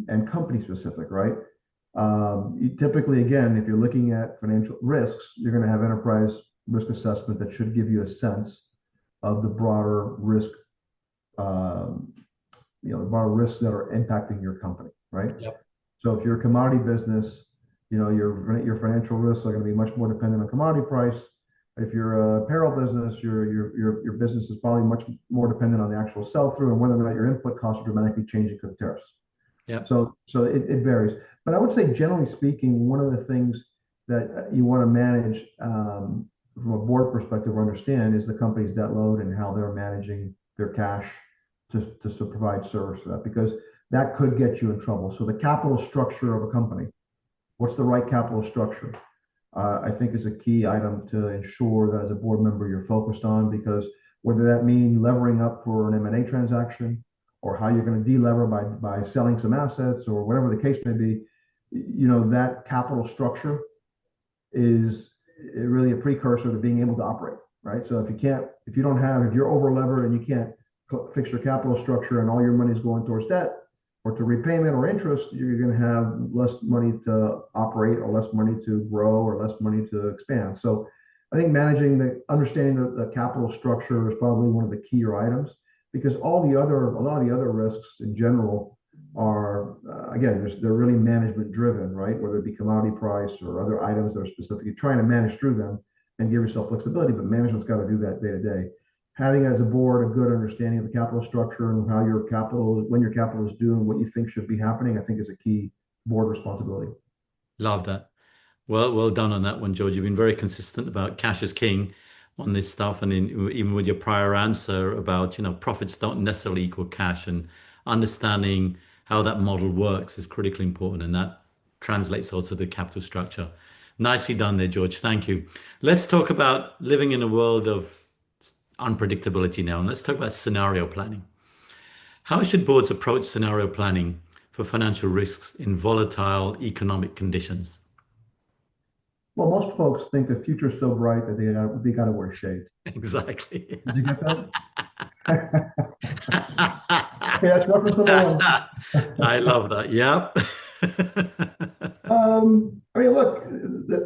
Speaker 2: and company specific, right? Typically, again, if you're looking at financial risks, you're going to have enterprise risk assessment that should give you a sense of the broader risk, um, the broader risks that are impacting your company, right?
Speaker 1: Yep.
Speaker 2: So if you're a commodity business, your financial risks are going to be much more dependent on commodity price. If you're a apparel business, your business is probably much more dependent on the actual sell through and whether or not your input costs are dramatically changing because of tariffs.
Speaker 1: Yep.
Speaker 2: So it varies. But I would say, generally speaking, one of the things that you want to manage from a board perspective or understand is the company's debt load and how they're managing their cash to provide service for that, because that could get you in trouble. So the capital structure of a company, what's the right capital structure? I think is a key item to ensure that as a board member you're focused on, because whether that means levering up for an M&A transaction or how you're going to delever by selling some assets or whatever the case may be, that capital structure is really a precursor to being able to operate, right? So if you're over levered and you can't fix your capital structure and all your money is going towards debt or to repayment or interest, you're going to have less money to operate or less money to grow or less money to expand. So I think understanding the capital structure is probably one of the keyer items, because a lot of the other risks in general are, again, they're really management driven, right? Whether it be commodity price or other items that are specific, you're trying to manage through them. and give yourself flexibility, but management's got to do that day to day. Having as a board a good understanding of the capital structure and how your capital, when your capital is due and what you think should be happening, I think is a key board responsibility.
Speaker 1: Love that. Well done on that one, George. You've been very consistent about cash is king on this stuff, and even with your prior answer about, profits don't necessarily equal cash, and understanding how that model works is critically important, and that translates also to the capital structure. Nicely done there, George. Thank you. Let's talk about living in a world of unpredictability now, and let's talk about scenario planning. How should boards approach scenario planning for financial risks in volatile economic conditions?
Speaker 2: Well, most folks think the future's so bright that they got to wear shades.
Speaker 1: Exactly.
Speaker 2: Did you get that? Okay, that's reference number one.
Speaker 1: I love that. Yep.
Speaker 2: I mean, look,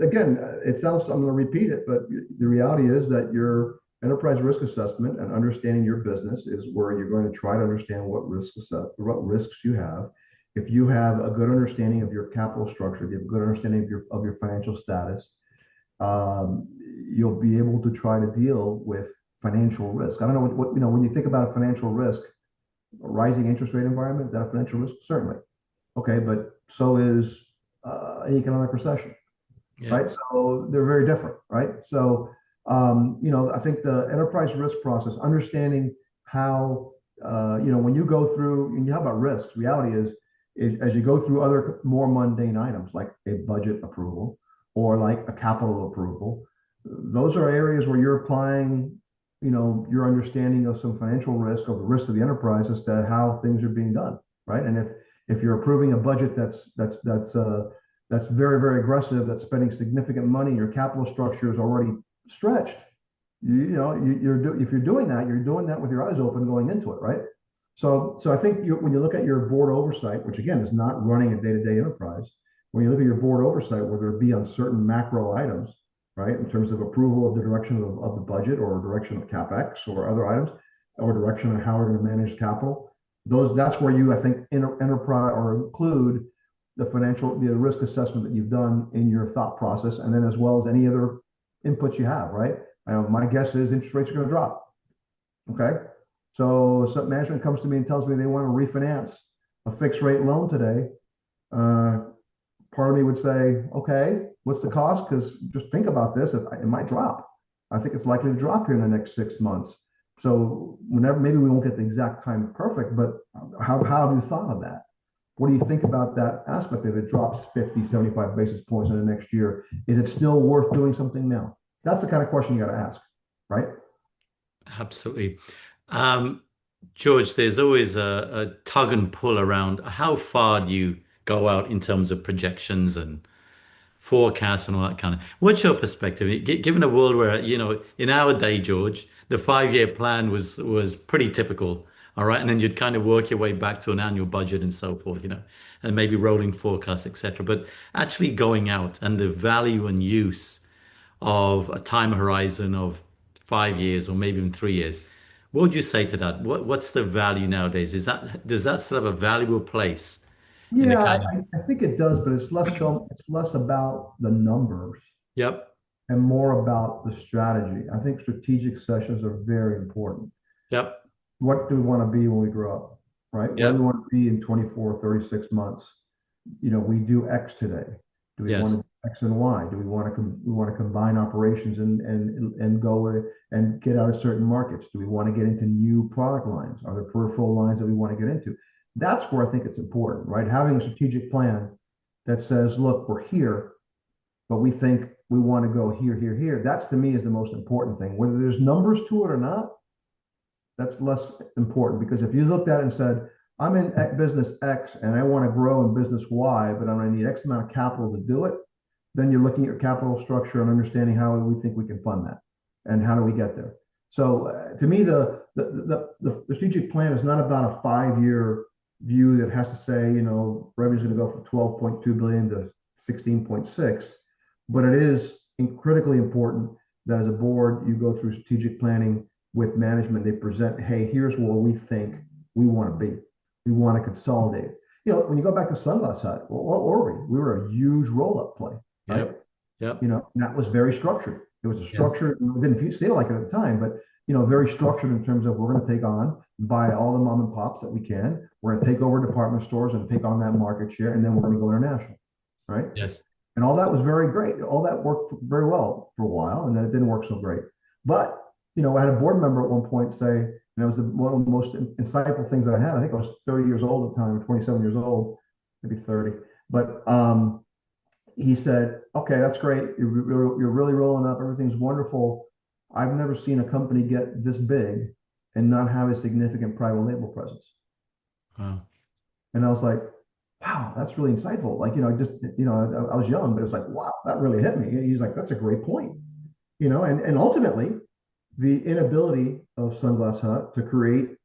Speaker 2: again, it sounds, I'm going to repeat it, but the reality is that your enterprise risk assessment and understanding your business is where you're going to try to understand what risks you have. If you have a good understanding of your capital structure, if you have a good understanding of your financial status, you'll be able to try to deal with financial risk. I don't know when you think about a financial risk, a rising interest rate environment, is that a financial risk? Certainly. Okay, but so is an economic recession,
Speaker 1: Yeah.
Speaker 2: right? So they're very different, right? So, I think the enterprise risk process, understanding how, when you go through, and you have about risks, reality is as you go through other more mundane items like a budget approval or like a capital approval, those are areas where you're applying, your understanding of some financial risk or the risk of the enterprise as to how things are being done, right? And if you're approving a budget that's very, very aggressive, that's spending significant money, your capital structure is already stretched. If you're doing that, you're doing that with your eyes open going into it, right? So I think when you look at your board oversight, which again is not running a day-to-day enterprise, when you look at your board oversight, whether it be on certain macro items, right, in terms of approval of the direction of the budget or direction of CapEx or other items, or direction of how we're going to manage capital, that's where you, I think, enterprise or include the risk assessment that you've done in your thought process, and then as well as any other inputs you have, right? My guess is interest rates are going to drop. Okay. So management comes to me and tells me they want to refinance a fixed rate loan today. Part of me would say, okay, what's the cost? Because just think about this, it might drop. I think it's likely to drop here in the next 6 months. So maybe we won't get the exact time perfect, but how have you thought of that? What do you think about that aspect? If it drops 50, 75 basis points in the next year, is it still worth doing something now? That's the kind of question you got to ask, right?
Speaker 1: Absolutely. George, there's always a tug and pull around how far do you go out in terms of projections and forecasts and all that kind of. What's your perspective? Given a world where, in our day, George, the 5-year plan was pretty typical. All right. And then you'd kind of work your way back to an annual budget and so forth, and maybe rolling forecasts, etc. But actually going out and the value and use of a time horizon of 5 years or maybe even 3 years. What would you say to that? What's the value nowadays? Does that still have a valuable place in the
Speaker 2: Yeah,
Speaker 1: kind of.
Speaker 2: I think it does, but it's less about the numbers
Speaker 1: Yep,
Speaker 2: and more about the strategy. I think strategic sessions are very important.
Speaker 1: yep,
Speaker 2: What do we want to be when we grow up, right? Where do we
Speaker 1: yep,
Speaker 2: want to be in 24, 36 months? We do X today. Do we want to
Speaker 1: yes,
Speaker 2: do X and Y? Do we want to combine operations and go and get out of certain markets? Do we want to get into new product lines? Are there peripheral lines that we want to get into? That's where I think it's important, right? Having a strategic plan that says, look, we're here, but we think we want to go here, here, here. That's to me is the most important thing. Whether there's numbers to it or not, that's less important, because if you looked at it and said, I'm in business X and I want to grow in business Y, but I'm going to need X amount of capital to do it, then you're looking at your capital structure and understanding how we think we can fund that and how do we get there. So to me, the strategic plan is not about a 5-year view that has to say, revenue is going to go from 12.2 billion to 16.6, but it is critically important that as a board, you go through strategic planning with management. They present, hey, here's where we think we want to be. We want to consolidate. When you go back to Sunglass Hut, what were we? We were a huge roll-up play, right?
Speaker 1: yep, yep,
Speaker 2: And that was very structured. It was a
Speaker 1: Yes.
Speaker 2: structure. It didn't feel like it at the time, but very structured in terms of we're going to take on, buy all the mom and pops that we can. We're going to take over department stores and take on that market share, and then we're going to go international, right?
Speaker 1: Yes.
Speaker 2: And all that was very great. All that worked very well for a while, and then it didn't work so great. But I had a board member at one point say, and it was one of the most insightful things I had. I think I was 30 years old at the time, 27 years old, maybe 30. But he said, "Okay, that's great. You're really rolling up. Everything's wonderful. I've never seen a company get this big and not have a significant private label presence."
Speaker 1: Wow.
Speaker 2: And I was like, "Wow, that's really insightful." Like, just, I was young, but it was like, wow, that really hit me. And he's like, "That's a great point." And ultimately, the inability of Sunglass Hut to create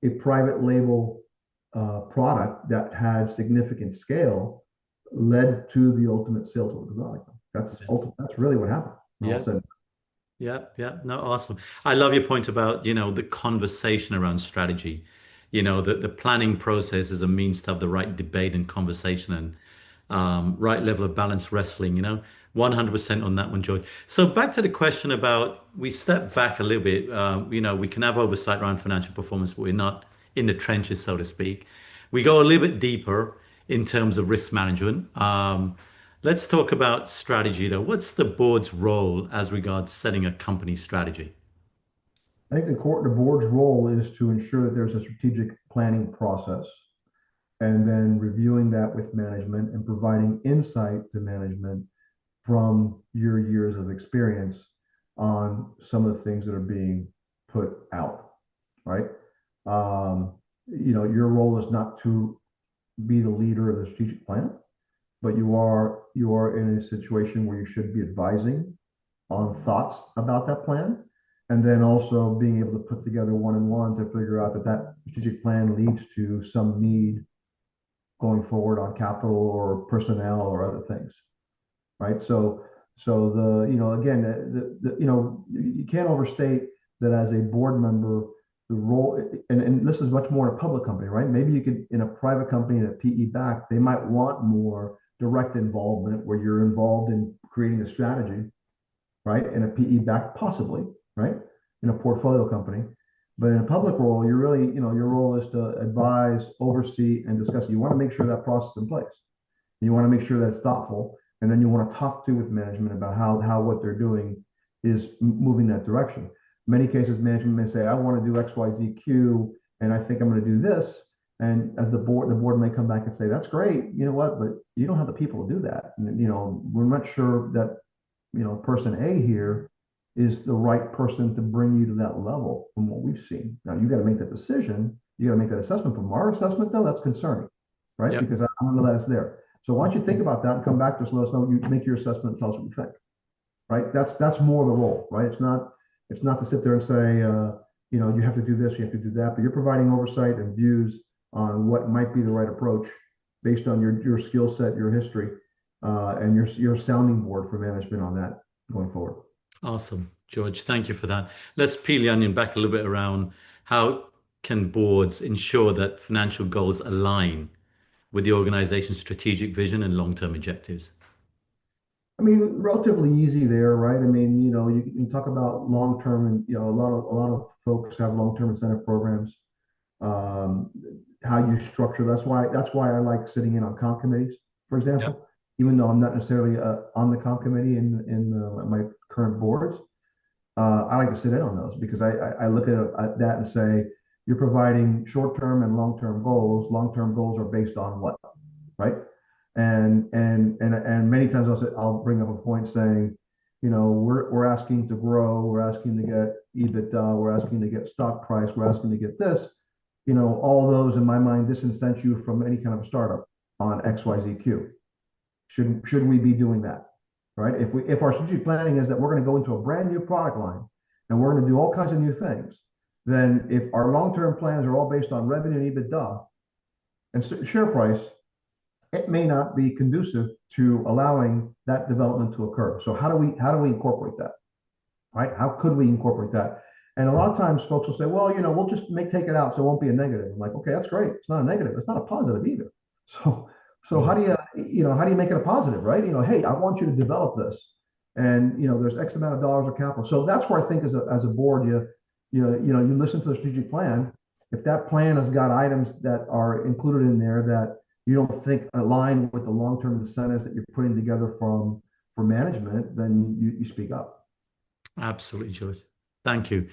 Speaker 2: a private label product that had significant scale led to the ultimate sale to the product. That's really what happened. All
Speaker 1: Yeah.
Speaker 2: said.
Speaker 1: Yeah, yeah, no, awesome. I love your point about, the conversation around strategy. The planning process is a means to have the right debate and conversation and right level of balance wrestling, 100% on that one, George. So back to the question about, we step back a little bit, we can have oversight around financial performance, but we're not in the trenches, so to speak. We go a little bit deeper in terms of risk management. Let's talk about strategy though. What's the board's role as regards setting a company strategy?
Speaker 2: I think the board's role is to ensure that there's a strategic planning process, and then reviewing that with management and providing insight to management from your years of experience on some of the things that are being put out, right? Your role is not to be the leader of the strategic plan, but you are in a situation where you should be advising on thoughts about that plan, and then also being able to put together one and one to figure out that strategic plan leads to some need going forward on capital or personnel or other things, right? So again, you can't overstate that as a board member, the role, and this is much more in a public company, right? Maybe you could, in a private company, in a PE back, they might want more direct involvement where you're involved in creating a strategy, right? In a PE back, possibly, right? In a portfolio company. But in a public role, you're really, your role is to advise, oversee, and discuss. You want to make sure that process is in place. You want to make sure that it's thoughtful, and then you want to talk to with management about how what they're doing is moving that direction. Many cases, management may say, "I want to do X, Y, Z, Q, and I think I'm going to do this." And as the board may come back and say, "That's great, you know what, but you don't have the people to do that. And, we're not sure that, person A here is the right person to bring you to that level from what we've seen." Now you got to make that decision. You got to make that assessment. From our assessment, though, that's concerning, right?
Speaker 1: Yep.
Speaker 2: Because I don't know that it's there. So why don't you think about that and come back to us and let us know. You make your assessment and tell us what you think, right? That's more the role, right? It's not to sit there and say, you have to do this, you have to do that, but you're providing oversight and views on what might be the right approach based on your skill set, your history, and your sounding board for management on that going forward.
Speaker 1: Awesome, George. Thank you for that. Let's peel the onion back a little bit around how can boards ensure that financial goals align with the organization's strategic vision and long-term objectives?
Speaker 2: I mean, relatively easy there, right? I mean, you talk about long term, and a lot of folks have long term incentive programs. Um, how you structure that's why I like sitting in on comp committees, for
Speaker 1: Yeah.
Speaker 2: example. Even though I'm not necessarily on the comp committee in my current boards, I like to sit in on those because I look at that and say, you're providing short term and long term goals. Long term goals are based on what, right? And many times I'll bring up a point saying, we're asking to grow, we're asking to get EBITDA, we're asking to get stock price, we're asking to get this, all those in my mind disincent you from any kind of a startup on XYZQ. Should we be doing that, right? If our strategic planning is that we're going to go into a brand new product line and we're going to do all kinds of new things, then if our long-term plans are all based on revenue and EBITDA and share price, it may not be conducive to allowing that development to occur. So how do we incorporate that, right? How could we incorporate that? And a lot of times folks will say, well, we'll just take it out so it won't be a negative. I'm like, okay, that's great. It's not a negative. It's not a positive either. So
Speaker 1: Yeah.
Speaker 2: how do you make it a positive, right? Hey, I want you to develop this. and there's X amount of dollars of capital. So that's where I think as a board, you listen to the strategic plan. If that plan has got items that are included in there that you don't think align with the long-term incentives that you're putting together for management, then you speak up.
Speaker 1: Absolutely, George. Thank you.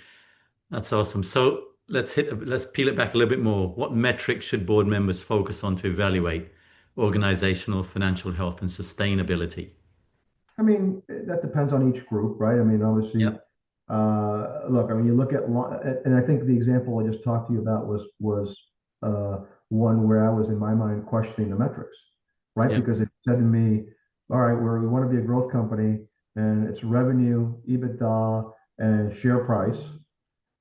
Speaker 1: That's awesome. So let's peel it back a little bit more. What metrics should board members focus on to evaluate organizational financial health and sustainability?
Speaker 2: I mean, that depends on each group, right? I mean, obviously,
Speaker 1: Yep.
Speaker 2: look, I mean, you look at, and I think the example I just talked to you about was one where I was in my mind questioning the metrics, right?
Speaker 1: Yep.
Speaker 2: Because it said to me, all right, we want to be a growth company, and it's revenue, EBITDA, and share price,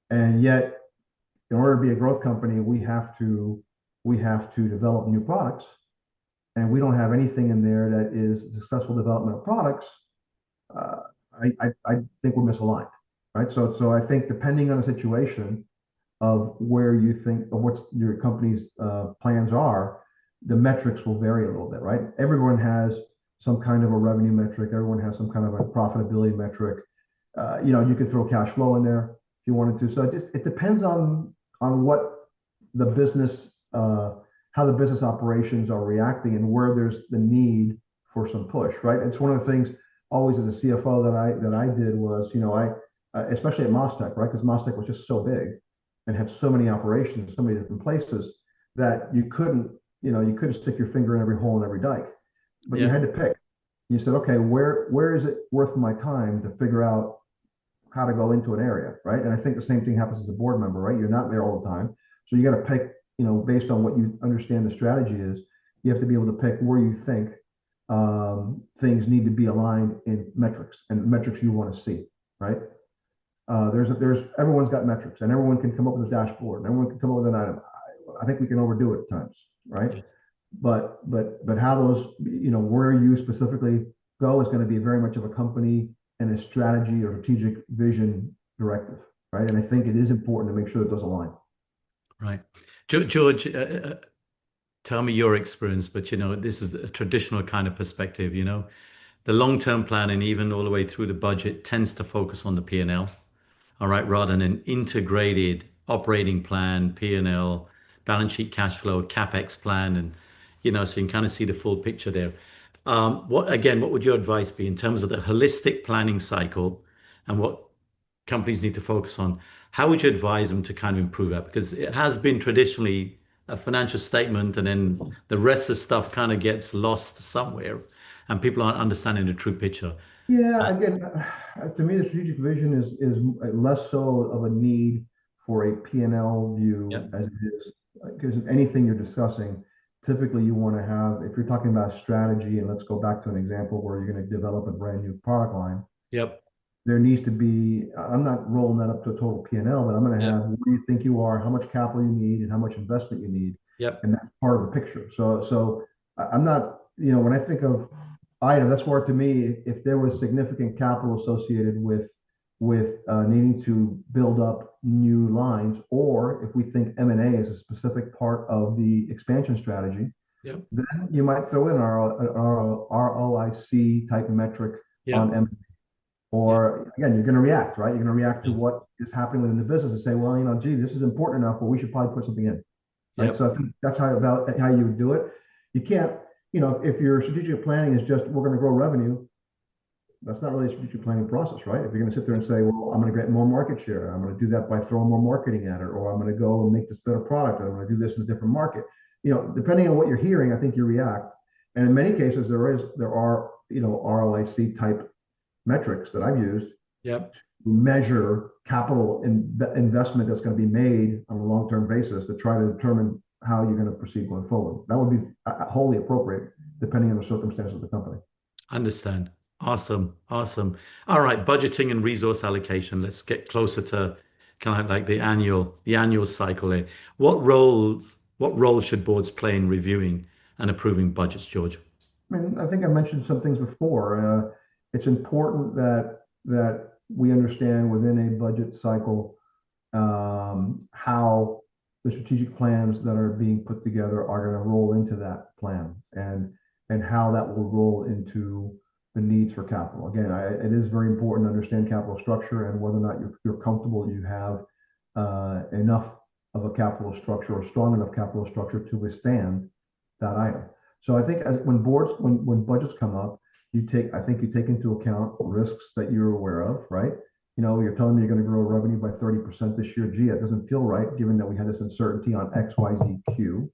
Speaker 2: and yet, in order to be a growth company, we have to develop new products, and we don't have anything in there that is successful development of products. uh, I think we're misaligned, right? So I think depending on the situation of where you think of what your company's plans are, the metrics will vary a little bit, right? Everyone has some kind of a revenue metric. Everyone has some kind of a profitability metric. You could throw cash flow in there if you wanted to. So it depends on what the business, how the business operations are reacting and where there's the need for some push, right? It's one of the things always as a CFO that I did was, especially at Mostec, right? Because Mostec was just so big and have so many operations, so many different places that you couldn't stick your finger in every hole in every dike, but you
Speaker 1: Yeah.
Speaker 2: had to pick. You said, okay, where is it worth my time to figure out how to go into an area, right? And I think the same thing happens as a board member, right? You're not there all the time, so you got to pick, based on what you understand the strategy is. You have to be able to pick where you think things need to be aligned in metrics and metrics you want to see, right? There's everyone's got metrics, and everyone can come up with a dashboard, and everyone can come up with an item. I think we can overdo it at times, right?
Speaker 1: Yeah.
Speaker 2: But how those, where you specifically go is going to be very much of a company and a strategy or strategic vision directive, right? And I think it is important to make sure it does align.
Speaker 1: Right. George, tell me your experience, but this is a traditional kind of perspective, the long-term planning, even all the way through the budget, tends to focus on the P&L, all right, rather than an integrated operating plan, P&L, balance sheet cash flow, CapEx plan, and so you can kind of see the full picture there. What would your advice be in terms of the holistic planning cycle and what companies need to focus on? How would you advise them to kind of improve that? Because it has been traditionally a financial statement, and then the rest of the stuff kind of gets lost somewhere, and people aren't understanding the true picture.
Speaker 2: Yeah, again, to me, the strategic vision is less so of a need for a P&L
Speaker 1: Yeah.
Speaker 2: view as it is, because anything you're discussing, typically you want to have, if you're talking about strategy, and let's go back to an example where you're going to develop a brand new product line,
Speaker 1: Yep.
Speaker 2: there needs to be, I'm not rolling that up to a total P&L, but I'm going to
Speaker 1: Yep.
Speaker 2: have where you think you are, how much capital you need, and how much investment you need.
Speaker 1: Yep.
Speaker 2: And that's part of the picture. So I'm not, when I think of item, that's where to me, if there was significant capital associated with needing to build up new lines, or if we think M&A is a specific part of the expansion strategy,
Speaker 1: Yep.
Speaker 2: then you might throw in our ROIC type metric
Speaker 1: Yep.
Speaker 2: on M&A.
Speaker 1: Yep.
Speaker 2: Or again, you're going to react, right? You're going to react to what is happening within the business and say, well, gee, this is important enough, but we should probably put something in, right?
Speaker 1: Yep.
Speaker 2: So I think that's how you would do it. You can't, if your strategic planning is just we're going to grow revenue, that's not really a strategic planning process, right? If you're going to sit there and say, well, I'm going to get more market share, I'm going to do that by throwing more marketing at it, or I'm going to go and make this better product, or I'm going to do this in a different market. Depending on what you're hearing, I think you react. And in many cases, there are ROIC type metrics that I've used
Speaker 1: Yep.
Speaker 2: to measure capital investment that's going to be made on a long-term basis to try to determine how you're going to proceed going forward. That would be wholly appropriate depending on the circumstances of the company.
Speaker 1: Understand. Awesome. Awesome. All right. Budgeting and resource allocation. Let's get closer to kind of like the annual cycle there. What roles should boards play in reviewing and approving budgets, George?
Speaker 2: I mean, I think I mentioned some things before. It's important that we understand within a budget cycle how the strategic plans that are being put together are going to roll into that plan, and how that will roll into the needs for capital. Again, it is very important to understand capital structure and whether or not you're comfortable that you have enough of a capital structure or strong enough capital structure to withstand that item. So I think when budgets come up, I think you take into account risks that you're aware of, right? You're telling me you're going to grow revenue by 30% this year. Gee, it doesn't feel right given that we had this uncertainty on X, Y, Z, Q.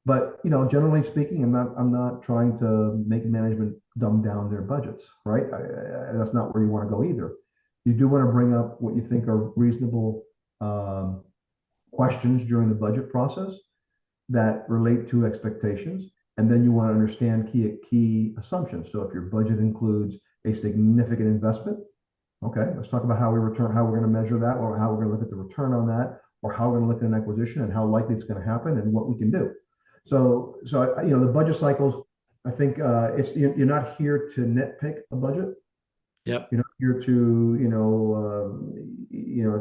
Speaker 2: But generally speaking, I'm not trying to make management dumb down their budgets, right? That's not where you want to go either. You do want to bring up what you think are reasonable questions during the budget process that relate to expectations, and then you want to understand key assumptions. So if your budget includes a significant investment, okay, let's talk about how we're going to measure that, or how we're going to look at the return on that, or how we're going to look at an acquisition and how likely it's going to happen and what we can do. So the budget cycles, I think you're not here to nitpick a budget.
Speaker 1: Yep.
Speaker 2: You're not here to,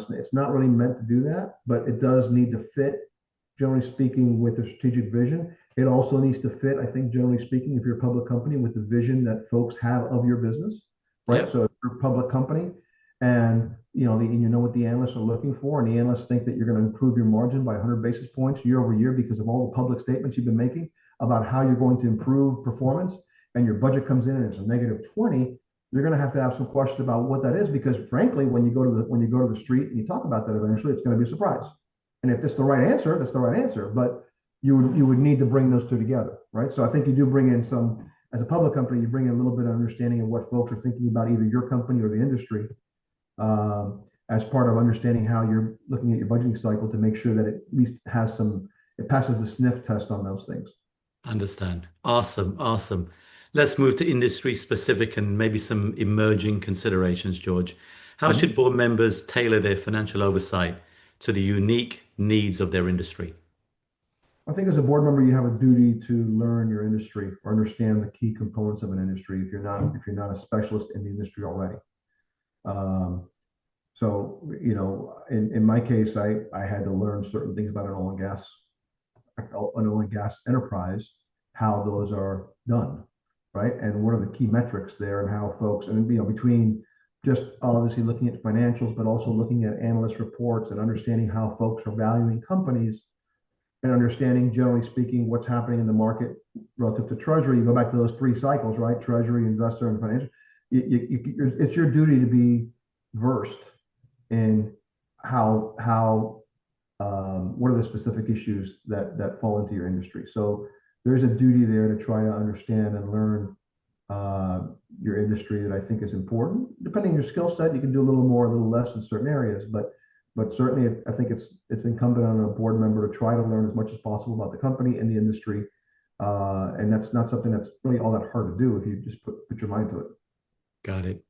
Speaker 2: it's not really meant to do that, but it does need to fit, generally speaking, with the strategic vision. It also needs to fit, I think, generally speaking, if you're a public company, with the vision that folks have of your business, right? Yep. So if you're a public company and you know what the analysts are looking for, and the analysts think that you're going to improve your margin by 100 basis points year over year because of all the public statements you've been making about how you're going to improve performance, and your budget comes in and it's a negative 20, you're going to have some question about what that is, because frankly, when you go to the street and you talk about that, eventually it's going to be a surprise. And if that's the right answer, that's the right answer. But you would need to bring those two together, right? So I think you do bring in some, as a public company, you bring in a little bit of understanding of what folks are thinking about either your company or the industry, as part of understanding how you're looking at your budgeting cycle to make sure that it at least it passes the sniff test on those things.
Speaker 1: Understand. Awesome. Let's move to industry specific and maybe some emerging considerations, George. How should board members tailor their financial oversight to the unique needs of their industry?
Speaker 2: I think as a board member, you have a duty to learn your industry or understand the key components of an industry if you're not a specialist in the industry already. So, in my case, I had to learn certain things about an oil and gas enterprise, how those are done, right? And what are the key metrics there, and how folks, and between just obviously looking at financials, but also looking at analyst reports and understanding how folks are valuing companies, and understanding, generally speaking, what's happening in the market relative to treasury. You go back to those three cycles, right? Treasury, investor, and financial. It's your duty to be versed in what are the specific issues that fall into your industry. So there's a duty there to try to understand and learn your industry that I think is important. Depending on your skill set, you can do a little more, a little less in certain areas, but certainly I think it's incumbent on a board member to try to learn as much as possible about the company and the industry. And that's not something that's really all that hard to do if you just put your mind to it.
Speaker 1: Got it.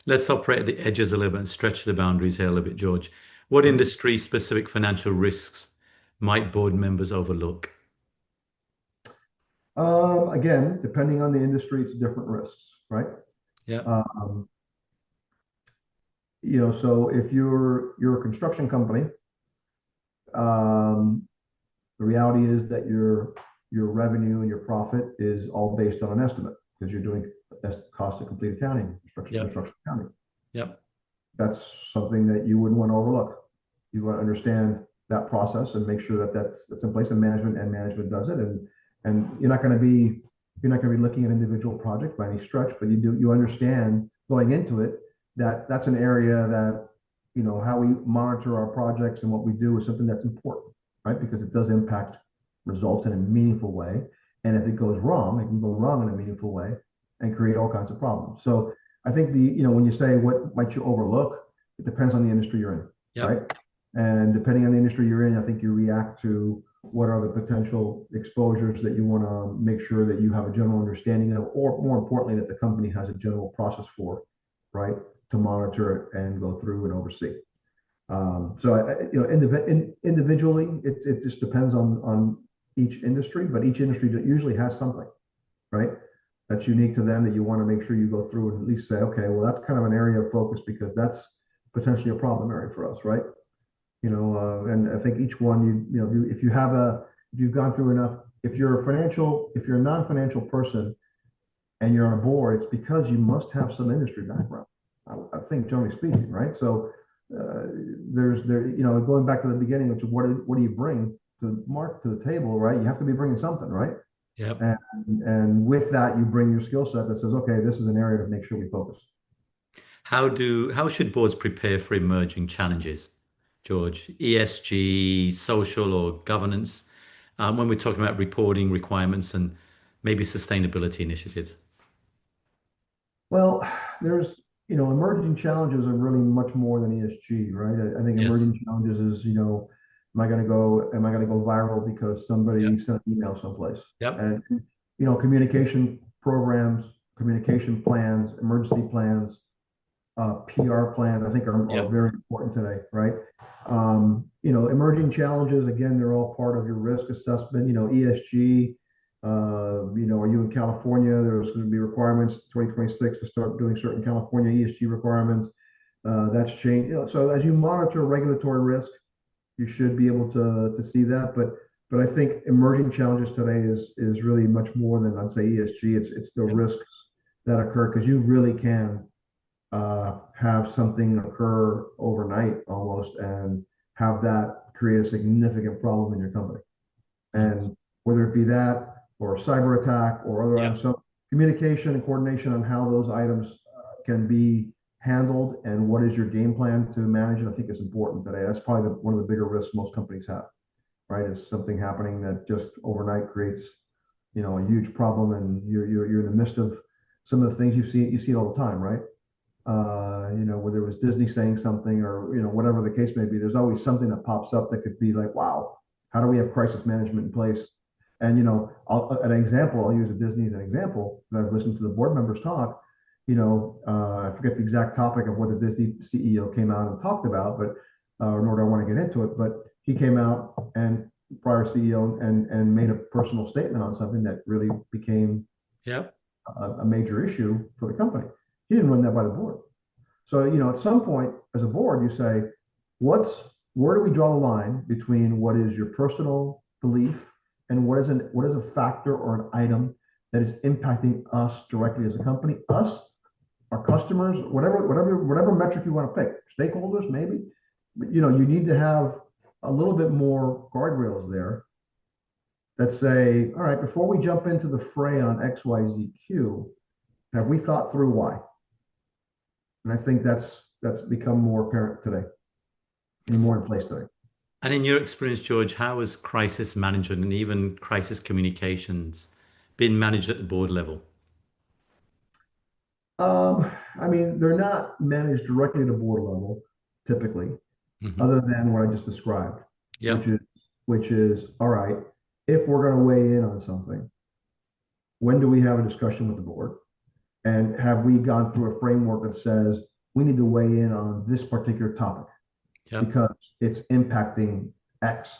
Speaker 1: Let's operate at the edges a little bit and stretch the boundaries here a little bit, George. What industry-specific financial risks might board members overlook?
Speaker 2: Again, depending on the industry, it's different risks, right?
Speaker 1: Yeah.
Speaker 2: So if you're a construction company, the reality is that your revenue and your profit is all based on an estimate, because you're doing cost of complete accounting, construction accounting.
Speaker 1: Yep.
Speaker 2: That's something that you wouldn't want to overlook. You want to understand that process and make sure that that's in place, and management does it. And you're not going to be looking at individual projects by any stretch, but you understand going into it that that's an area that, how we monitor our projects and what we do is something that's important, right? Because it does impact results in a meaningful way. And if it goes wrong, it can go wrong in a meaningful way and create all kinds of problems. So I think when you say what might you overlook, it depends on the industry you're in,
Speaker 1: yep.
Speaker 2: right? And depending on the industry you're in, I think you react to what are the potential exposures that you want to make sure that you have a general understanding of, or more importantly, that the company has a general process for, right, to monitor it and go through and oversee. Individually, it just depends on each industry, but each industry usually has something, right, that's unique to them that you want to make sure you go through and at least say, okay, well, that's kind of an area of focus because that's potentially a problem area for us, right? And I think each one, if you've gone through enough, if you're a non-financial person and you're on a board, it's because you must have some industry background. I think, generally speaking, right? So going back to the beginning, which is what do you bring to the table, right? You have to be bringing something, right?
Speaker 1: Yep.
Speaker 2: And with that, you bring your skill set that says, okay, this is an area to make sure we focus.
Speaker 1: How should boards prepare for emerging challenges, George? ESG, social or governance, when we're talking about reporting requirements and maybe sustainability initiatives?
Speaker 2: Well, there's, emerging challenges are really much more than ESG, right? I think
Speaker 1: Yes.
Speaker 2: emerging challenges is, am I going to go viral because somebody
Speaker 1: Yep.
Speaker 2: sent an email someplace?
Speaker 1: Yep.
Speaker 2: And, communication programs, communication plans, emergency plans, PR plans, I think are
Speaker 1: Yep.
Speaker 2: very important today, right? Emerging challenges, again, they're all part of your risk assessment, ESG. Are you in California? There's going to be requirements 2026 to start doing certain California ESG requirements. That's changed. So as you monitor regulatory risk, you should be able to see that. But I think emerging challenges today is really much more than, I'd say, ESG. It's the
Speaker 1: Yep.
Speaker 2: risks that occur, because you really can have something occur overnight almost and have that create a significant problem in your company. And whether it be that or cyber attack or other items,
Speaker 1: Yep.
Speaker 2: so communication and coordination on how those items can be handled and what is your game plan to manage it, I think is important today. That's probably one of the bigger risks most companies have, right? Is something happening that just overnight creates, a huge problem, and you're in the midst of some of the things you see it all the time, right? Whether it was Disney saying something or, whatever the case may be, there's always something that pops up that could be like, wow, how do we have crisis management in place? And, I'll use a Disney as an example. I've listened to the board members talk, I forget the exact topic of what the Disney CEO came out and talked about, but, nor do I want to get into it, but he came out and prior CEO and made a personal statement on something that really became
Speaker 1: Yep.
Speaker 2: a major issue for the company. He didn't run that by the board. So, at some point as a board, you say, where do we draw the line between what is your personal belief and what is a factor or an item that is impacting us directly as a company, us, our customers, whatever metric you want to pick, stakeholders, maybe. But, you need to have a little bit more guardrails there that say, all right, before we jump into the fray on XYZQ, have we thought through why? And I think that's become more apparent today and more in place today.
Speaker 1: And in your experience, George, how has crisis management and even crisis communications been managed at the board level?
Speaker 2: I mean, they're not managed directly at a board level, typically,
Speaker 1: Hmm.
Speaker 2: other than what I just described, which
Speaker 1: Yep.
Speaker 2: is which is all right, if we're going to weigh in on something, when do we have a discussion with the board? And have we gone through a framework that says we need to weigh in on this particular topic
Speaker 1: Yep.
Speaker 2: because it's impacting X,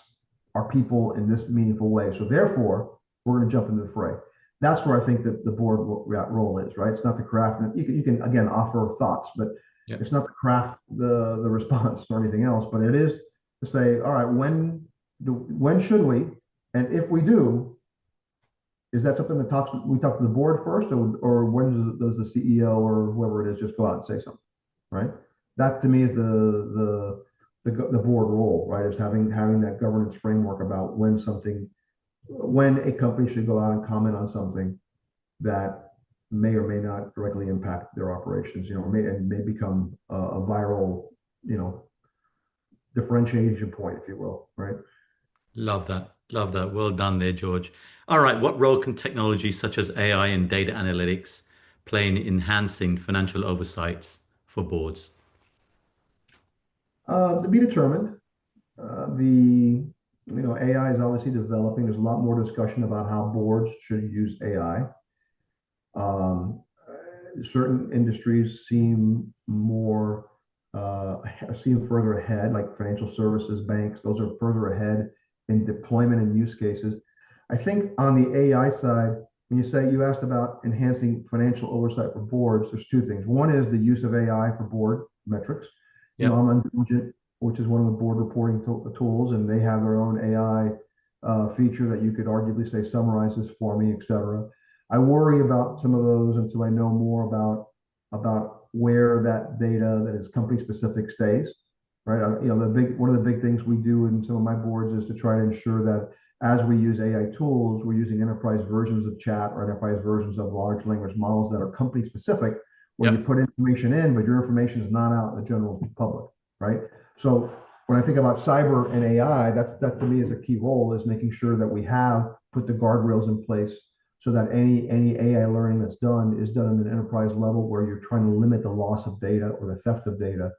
Speaker 2: our people in this meaningful way. So therefore, we're going to jump into the fray. That's where I think that the board role is, right? It's not the craft. You can again offer thoughts, but
Speaker 1: Yep.
Speaker 2: it's not the craft, the response or anything else. But it is to say, all right, when should we, and if we do, is that something that we talk to the board first, or when does the CEO or whoever it is just go out and say something, right? That to me is the board role, right? Is having that governance framework about when a company should go out and comment on something that may or may not directly impact their operations, may become a viral, differentiation point, if you will, right?
Speaker 1: Love that. Love that. Well done there, George. All right. What role can technology such as AI and data analytics play in enhancing financial oversights for boards?
Speaker 2: To be determined. The AI is obviously developing. There's a lot more discussion about how boards should use AI. Certain industries seem further ahead, like financial services, banks. Those are further ahead in deployment and use cases. I think on the AI side, when you asked about enhancing financial oversight for boards, there's two things. One is the use of AI for board metrics.
Speaker 1: Yep.
Speaker 2: I'm on Diligent, which is one of the board reporting tools, and they have their own AI feature that you could arguably say summarizes for me, et cetera. I worry about some of those until I know more about where that data that is company specific stays, right? One of the big things we do in some of my boards is to try to ensure that as we use AI tools, we're using enterprise versions of chat or enterprise versions of large language models that are company specific, where you
Speaker 1: Yep.
Speaker 2: put information in, but your information is not out in the general public, right? So when I think about cyber and AI, that to me is a key role, is making sure that we have put the guardrails in place so that any AI learning that's done is done at an enterprise level where you're trying to limit the loss of data or the theft of data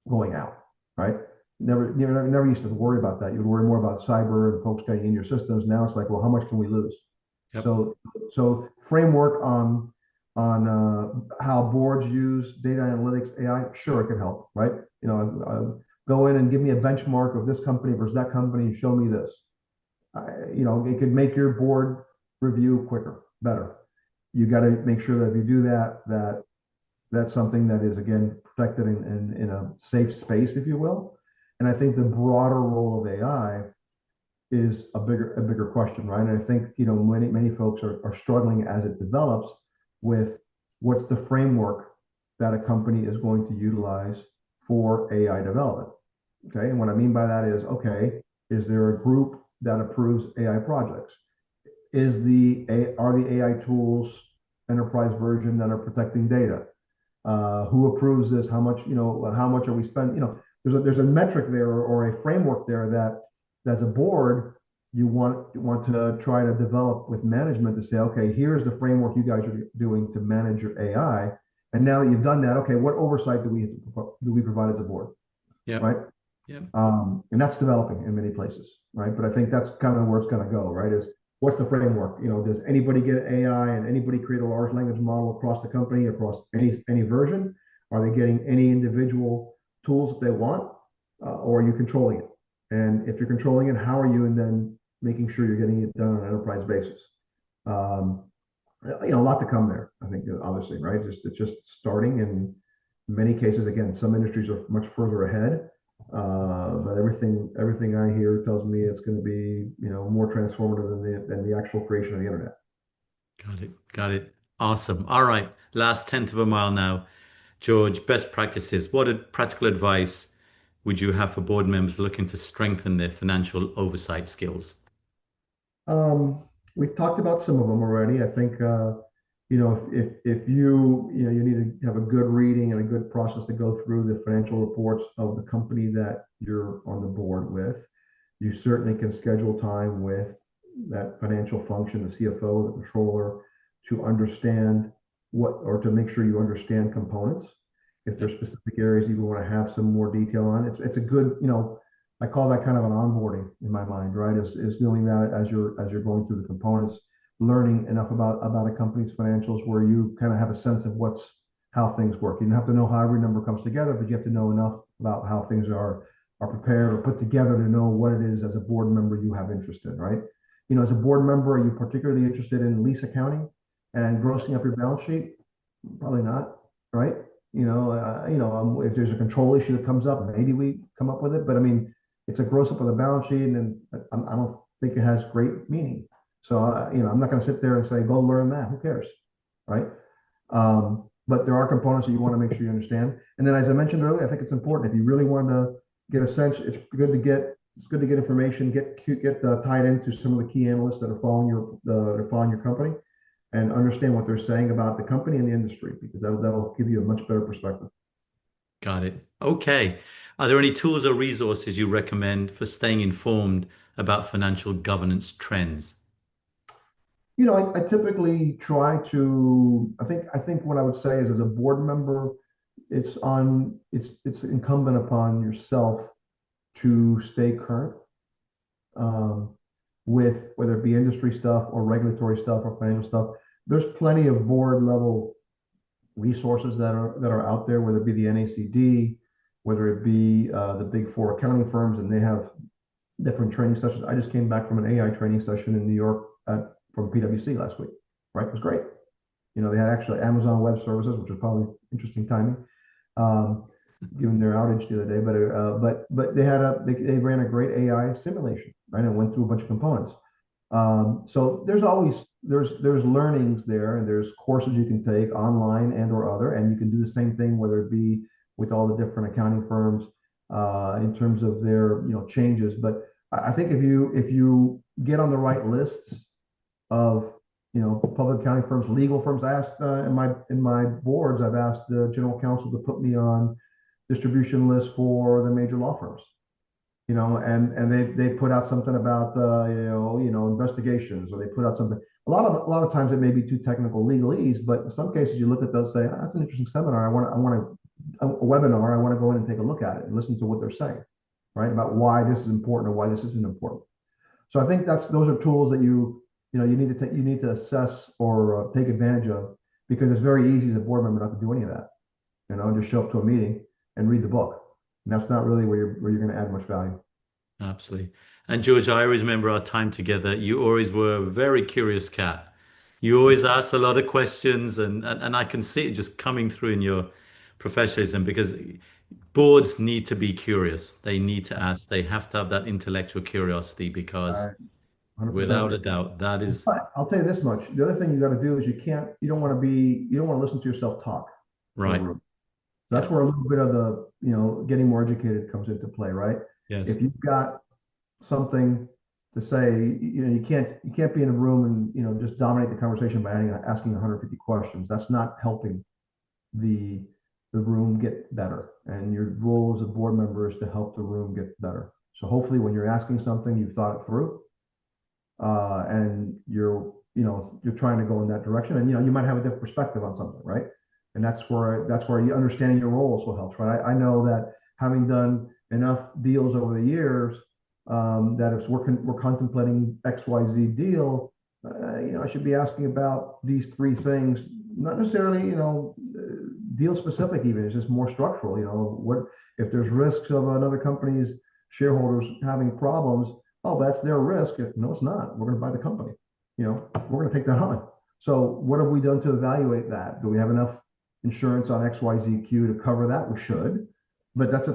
Speaker 2: going out, right? Never used to worry about that. You would worry more about cyber and folks getting in your systems. Now it's like, well, how much can we lose?
Speaker 1: Yep.
Speaker 2: So framework on how boards use data analytics AI, sure, it could help, right? Go in and give me a benchmark of this company versus that company and show me this. It could make your board review quicker, better. You got to make sure that if you do that's something that is, again, protected in a safe space, if you will. And I think the broader role of AI is a bigger question, right? And I think many folks are struggling as it develops with what's the framework that a company is going to utilize for AI development. Okay, and what I mean by that is, okay, is there a group that approves AI projects? Are the AI tools enterprise version that are protecting data? Who approves this? How much are we spending? There's a metric there or a framework there that as a board you want to try to develop with management to say, okay, here's the framework you guys are doing to manage your AI. And now that you've done that, okay, what oversight do we provide as a board?
Speaker 1: Yep.
Speaker 2: Right.
Speaker 1: Yep.
Speaker 2: And that's developing in many places, right? But I think that's kind of where it's going to go, right? Is what's the framework? Does anybody get AI and anybody create a large language model across the company, across any version? Are they getting any individual tools that they want, or are you controlling it? And if you're controlling it, how are you, and then making sure you're getting it done on an enterprise basis? A lot to come there, I think, obviously, right? It's just starting. In many cases, again, some industries are much further ahead. But everything I hear tells me it's going to be, more transformative than the actual creation of the internet.
Speaker 1: Got it. Got it. Awesome. All right. Last tenth of a mile now. George, best practices. What practical advice would you have for board members looking to strengthen their financial oversight skills?
Speaker 2: Um, we've talked about some of them already. I think, if you need to have a good reading and a good process to go through the financial reports of the company that you're on the board with. You certainly can schedule time with that financial function, the CFO, the controller, to understand or to make sure you understand components. If there's
Speaker 1: Yep.
Speaker 2: specific areas you want to have some more detail on, it's a good, I call that kind of an onboarding in my mind, right? Is doing that as you're going through the components, learning enough about a company's financials where you kind of have a sense of how things work. You don't have to know how every number comes together, but you have to know enough about how things are prepared or put together to know what it is as a board member you have interest in, right? As a board member, are you particularly interested in lease accounting and grossing up your balance sheet? Probably not, right? If there's a control issue that comes up, maybe we come up with it. But I mean, it's a gross up of the balance sheet, and I don't think it has great meaning. So I'm not going to sit there and say, go learn that. Who cares, right? But there are components that you want to make sure you understand. And then, as I mentioned earlier, I think it's important if you really want to get a sense. It's good to get information, get tied into some of the key analysts that are following your company, and understand what they're saying about the company and the industry, because that'll give you a much better perspective.
Speaker 1: Got it. Okay. Are there any tools or resources you recommend for staying informed about financial governance trends?
Speaker 2: I typically try to. I think what I would say is, as a board member, it's incumbent upon yourself to stay current, um, with whether it be industry stuff or regulatory stuff or financial stuff. There's plenty of board level resources that are out there, whether it be the NACD, whether it be the big four accounting firms, and they have different training sessions. I just came back from an AI training session in New York from PwC last week. Right, it was great. They had actually Amazon Web Services, which was probably interesting timing, um, given their outage the other day. But they ran a great AI simulation, right, and went through a bunch of components. So there's always there's learnings there, and there's courses you can take online and or other, and you can do the same thing, whether it be with all the different accounting firms in terms of their changes. But I think if you get on the right lists of public accounting firms, legal firms. I asked in my boards, I've asked the general counsel to put me on distribution lists for the major law firms. And they put out something about investigations, or they put out something. A lot of times it may be too technical legalese, but in some cases you look at those, say, that's an interesting seminar. I want a webinar. I want to go in and take a look at it and listen to what they're saying, right, about why this is important or why this isn't important. So I think those are tools that you need to assess or take advantage of, because it's very easy as a board member not to do any of that. Just show up to a meeting and read the book, and that's not really where you're going to add much value.
Speaker 1: Absolutely. And George, I always remember our time together. You always were a very curious cat. You always asked a lot of questions, and I can see it just coming through in your professionalism, because boards need to be curious. They need to ask. They have to have that intellectual curiosity, because
Speaker 2: I 100%
Speaker 1: without
Speaker 2: agree.
Speaker 1: a doubt, that is
Speaker 2: But I'll tell you this much: the other thing you got to do is you don't want to listen to yourself talk in a
Speaker 1: right.
Speaker 2: room.
Speaker 1: Yeah.
Speaker 2: That's where a little bit of the getting more educated comes into play, right?
Speaker 1: Yes.
Speaker 2: If you've got something to say, you can't be in a room and just dominate the conversation by asking 150 questions. That's not helping the the room get better. And your role as a board member is to help the room get better. So hopefully, when you're asking something, you've thought it through, and you're trying to go in that direction. And you might have a different perspective on something, right? And that's where you understanding your role also helps, right? I know that having done enough deals over the years, that if we're contemplating XYZ deal, I should be asking about these three things, not necessarily, deal specific, even. It's just more structural. What if there's risks of another company's shareholders having problems? Oh, that's their risk. No, it's not. We're going to buy the company. We're going to take that on. So what have we done to evaluate that? Do we have enough insurance on XYZQ to cover that? We should. But that's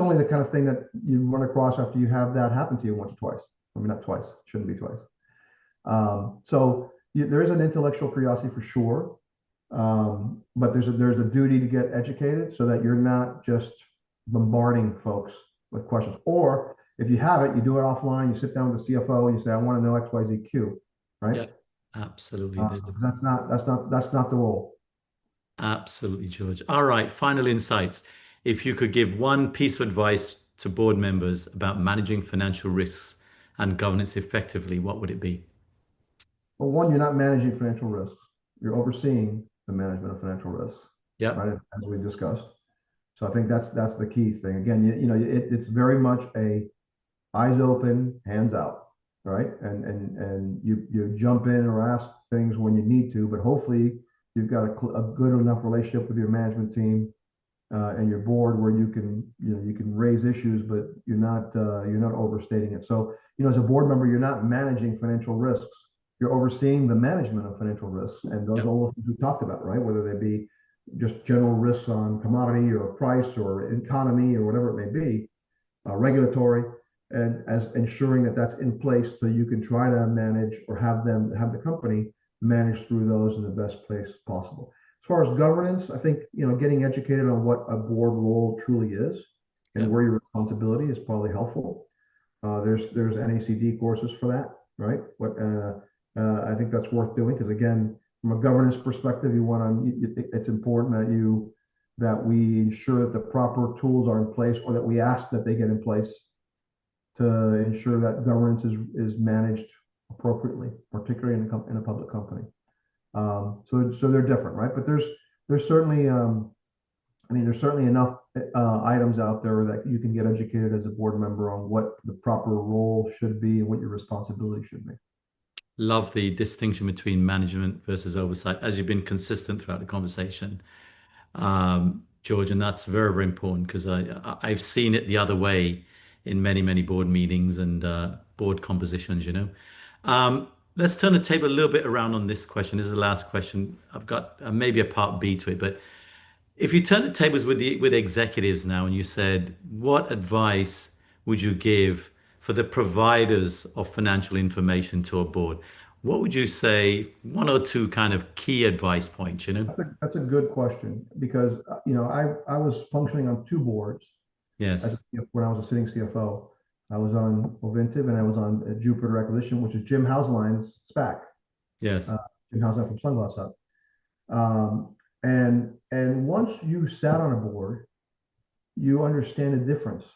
Speaker 2: only the kind of thing that you run across after you have that happen to you once or twice. I mean, not twice. Shouldn't be twice. There is an intellectual curiosity for sure, but there's a duty to get educated so that you're not just bombarding folks with questions. Or if you have it, you do it offline. You sit down with the CFO and you say, "I want to know XYZQ," right?
Speaker 1: Yeah, absolutely.
Speaker 2: That's not the role.
Speaker 1: Absolutely, George. All right, final insights. If you could give one piece of advice to board members about managing financial risks and governance effectively, what would it be?
Speaker 2: Well, one, you're not managing financial risks. You're overseeing the management of financial risks,
Speaker 1: Yep.
Speaker 2: right? As we discussed. So I think that's the key thing. Again, it's very much a eyes open, hands out, right? And you jump in or ask things when you need to, but hopefully you've got a good enough relationship with your management team and your board where you can raise issues, but you're not overstating it. So as a board member, you're not managing financial risks. You're overseeing the management of financial risks, and those are
Speaker 1: Yep.
Speaker 2: all the things we talked about, right? Whether they be just general risks on commodity or price or economy or whatever it may be, regulatory, and as ensuring that that's in place so you can try to manage or have the company manage through those in the best place possible. As far as governance, I think getting educated on what a board role truly is and
Speaker 1: Yep.
Speaker 2: where your responsibility is probably helpful. There's NACD courses for that, right? I think that's worth doing because, again, from a governance perspective, it's important that we ensure that the proper tools are in place, or that we ask that they get in place to ensure that governance is managed appropriately, particularly in a public company. So they're different, right? But there's certainly there's certainly enough items out there that you can get educated as a board member on what the proper role should be and what your responsibility should be.
Speaker 1: Love the distinction between management versus oversight, as you've been consistent throughout the conversation, George, and that's very, very important because I've seen it the other way in many, many board meetings and board compositions. Let's turn the table a little bit around on this question. This is the last question. I've got maybe a part B to it, but if you turn the tables with executives now and you said, what advice would you give for the providers of financial information to a board? what would you say, one or two kind of key advice points, you know?
Speaker 2: That's a good question because I was functioning on two boards
Speaker 1: Yes,
Speaker 2: when I was a sitting CFO. I was on Ovintiv and I was on Jupiter Acquisition, which is Jim Hauseline's SPAC.
Speaker 1: yes,
Speaker 2: Uh, Jim Hauseline from Sunglass Hut. And once you sat on a board, you understand the difference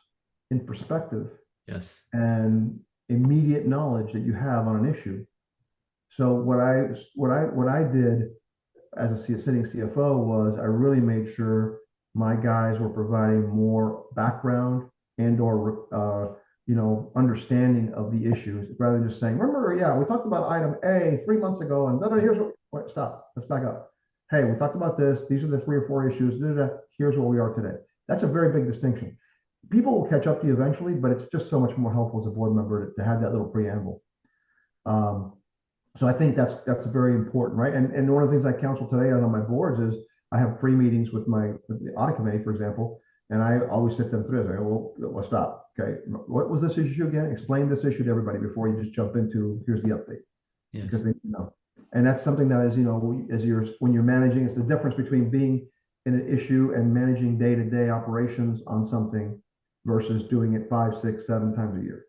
Speaker 2: in perspective
Speaker 1: yes,
Speaker 2: and immediate knowledge that you have on an issue. So what I did as a sitting CFO was I really made sure my guys were providing more background and or understanding of the issues rather than just saying, remember, yeah, we talked about item A 3 months ago, and here's what. Wait, stop. Let's back up. Hey, we talked about this. These are the three or four issues. Here's where we are today. That's a very big distinction. People will catch up to you eventually, but it's just so much more helpful as a board member to have that little preamble. Um, so I think that's very important, right? And one of the things I counsel today on my boards is I have pre-meetings with the audit committee, for example, and I always sit them through. I go, well, stop. Okay, what was this issue again? Explain this issue to everybody before you just jump into here's the update,
Speaker 1: yes.
Speaker 2: because and that's something that is as when you're managing, it's the difference between being in an issue and managing day-to-day operations on something versus doing it 5, 6, 7 times a year.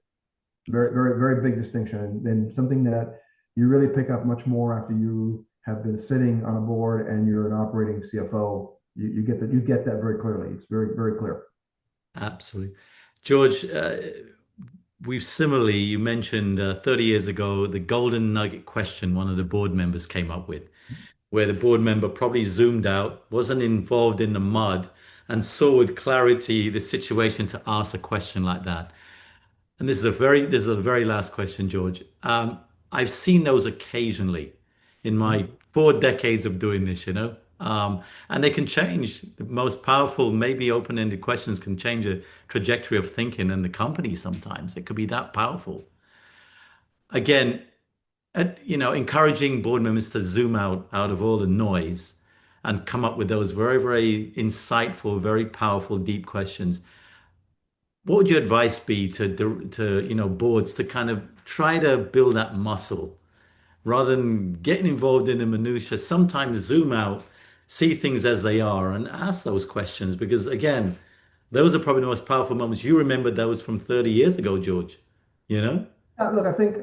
Speaker 2: Very, very, very big distinction, and something that you really pick up much more after you have been sitting on a board and you're an operating CFO. You get that very clearly. It's very, very clear.
Speaker 1: Absolutely. George, we've similarly, you mentioned 30 years ago, the golden nugget question one of the board members came up with, where the board member probably zoomed out, wasn't involved in the mud, and saw with clarity the situation to ask a question like that. And this is the very last question, George. I've seen those occasionally in my 4 decades of doing this, and they can change. The most powerful, maybe open-ended questions can change a trajectory of thinking in the company sometimes. It could be that powerful. Again, encouraging board members to zoom out of all the noise and come up with those very, very insightful, very powerful, deep questions. What would your advice be to boards to kind of try to build that muscle rather than getting involved in the minutia? Sometimes zoom out, see things as they are, and ask those questions because again, those are probably the most powerful moments. You remember those from 30 years ago, George. You know?
Speaker 2: Look, I think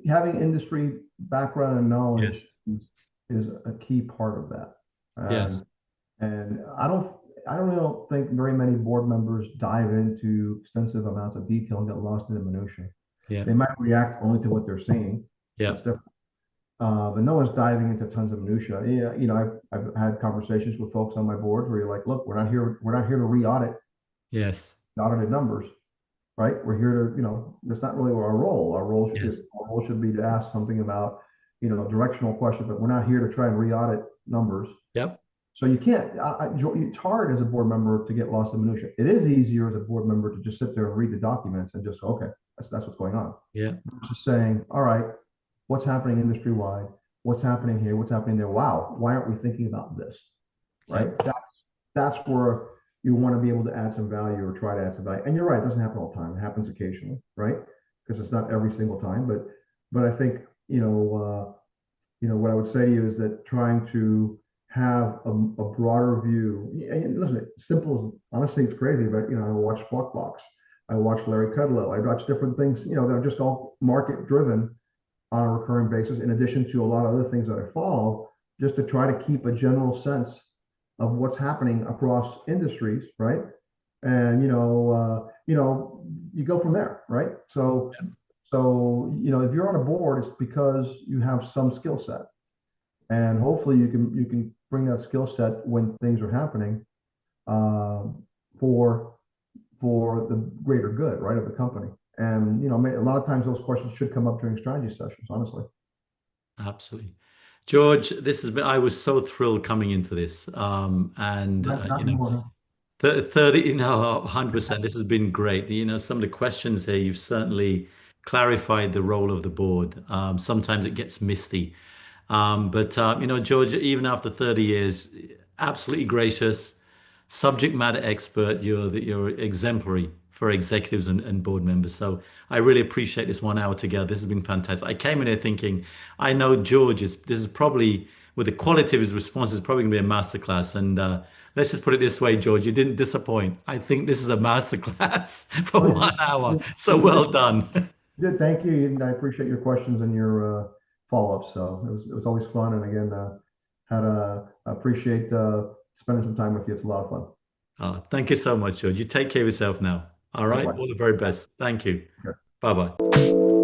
Speaker 2: having industry background and knowledge
Speaker 1: Yes.
Speaker 2: is a key part of that.
Speaker 1: Yes.
Speaker 2: And I really don't think very many board members dive into extensive amounts of detail and get lost in the minutia.
Speaker 1: Yeah.
Speaker 2: They might react only to what they're seeing.
Speaker 1: Yeah.
Speaker 2: That's different. But no one's diving into tons of minutia. Yeah, I've had conversations with folks on my board where you're like, look, we're not here to re-audit
Speaker 1: Yes.
Speaker 2: audited numbers, right? We're here to, that's not really our role.
Speaker 1: Yes.
Speaker 2: Our role should be to ask something about, directional question, but we're not here to try and re-audit numbers.
Speaker 1: Yep.
Speaker 2: So you can't. It's hard as a board member to get lost in minutia. It is easier as a board member to just sit there and read the documents and just okay, that's what's going on.
Speaker 1: Yeah.
Speaker 2: Just saying, all right, what's happening industry wide? What's happening here? What's happening there? Wow, why aren't we thinking about this?
Speaker 1: Yeah.
Speaker 2: Right. That's where you want to be able to add some value or try to add some value. And you're right, it doesn't happen all the time. It happens occasionally, right? Because it's not every single time. But I think what I would say to you is that trying to have a broader view. And listen, simple as honestly, it's crazy, but I watch Squawk Box, I watch Larry Kudlow, I watch different things, that are just all market driven on a recurring basis, in addition to a lot of other things that I follow, just to try to keep a general sense of what's happening across industries, right? And you go from there, right? So if you're on a board, it's because you have some skill set, and hopefully you can bring that skill set when things are happening, for the greater good, right, of the company. And a lot of times those questions should come up during strategy sessions, honestly.
Speaker 1: Absolutely. George, this has been, I was so thrilled coming into this. And,
Speaker 2: Not more.
Speaker 1: 30, 100%. This has been great. Some of the questions here, you've certainly clarified the role of the board. Sometimes it gets misty. But George, even after 30 years, absolutely gracious, subject matter expert. You're exemplary for executives and board members. So I really appreciate this 1 hour together. This has been fantastic. I came in here thinking, I know George is, this is probably, with the quality of his responses, probably going to be a masterclass. And let's just put it this way, George, you didn't disappoint. I think this is a masterclass for
Speaker 2: Oh,
Speaker 1: 1 hour. So
Speaker 2: you
Speaker 1: well done.
Speaker 2: did. Thank you, and I appreciate your questions and your follow-up. So it was always fun, and again, had appreciate spending some time with you. It's a lot of fun.
Speaker 1: Thank you so much, George. You take care of yourself now. All right.
Speaker 2: Likewise.
Speaker 1: All the very best. Thank you.
Speaker 2: Okay.
Speaker 1: Bye bye.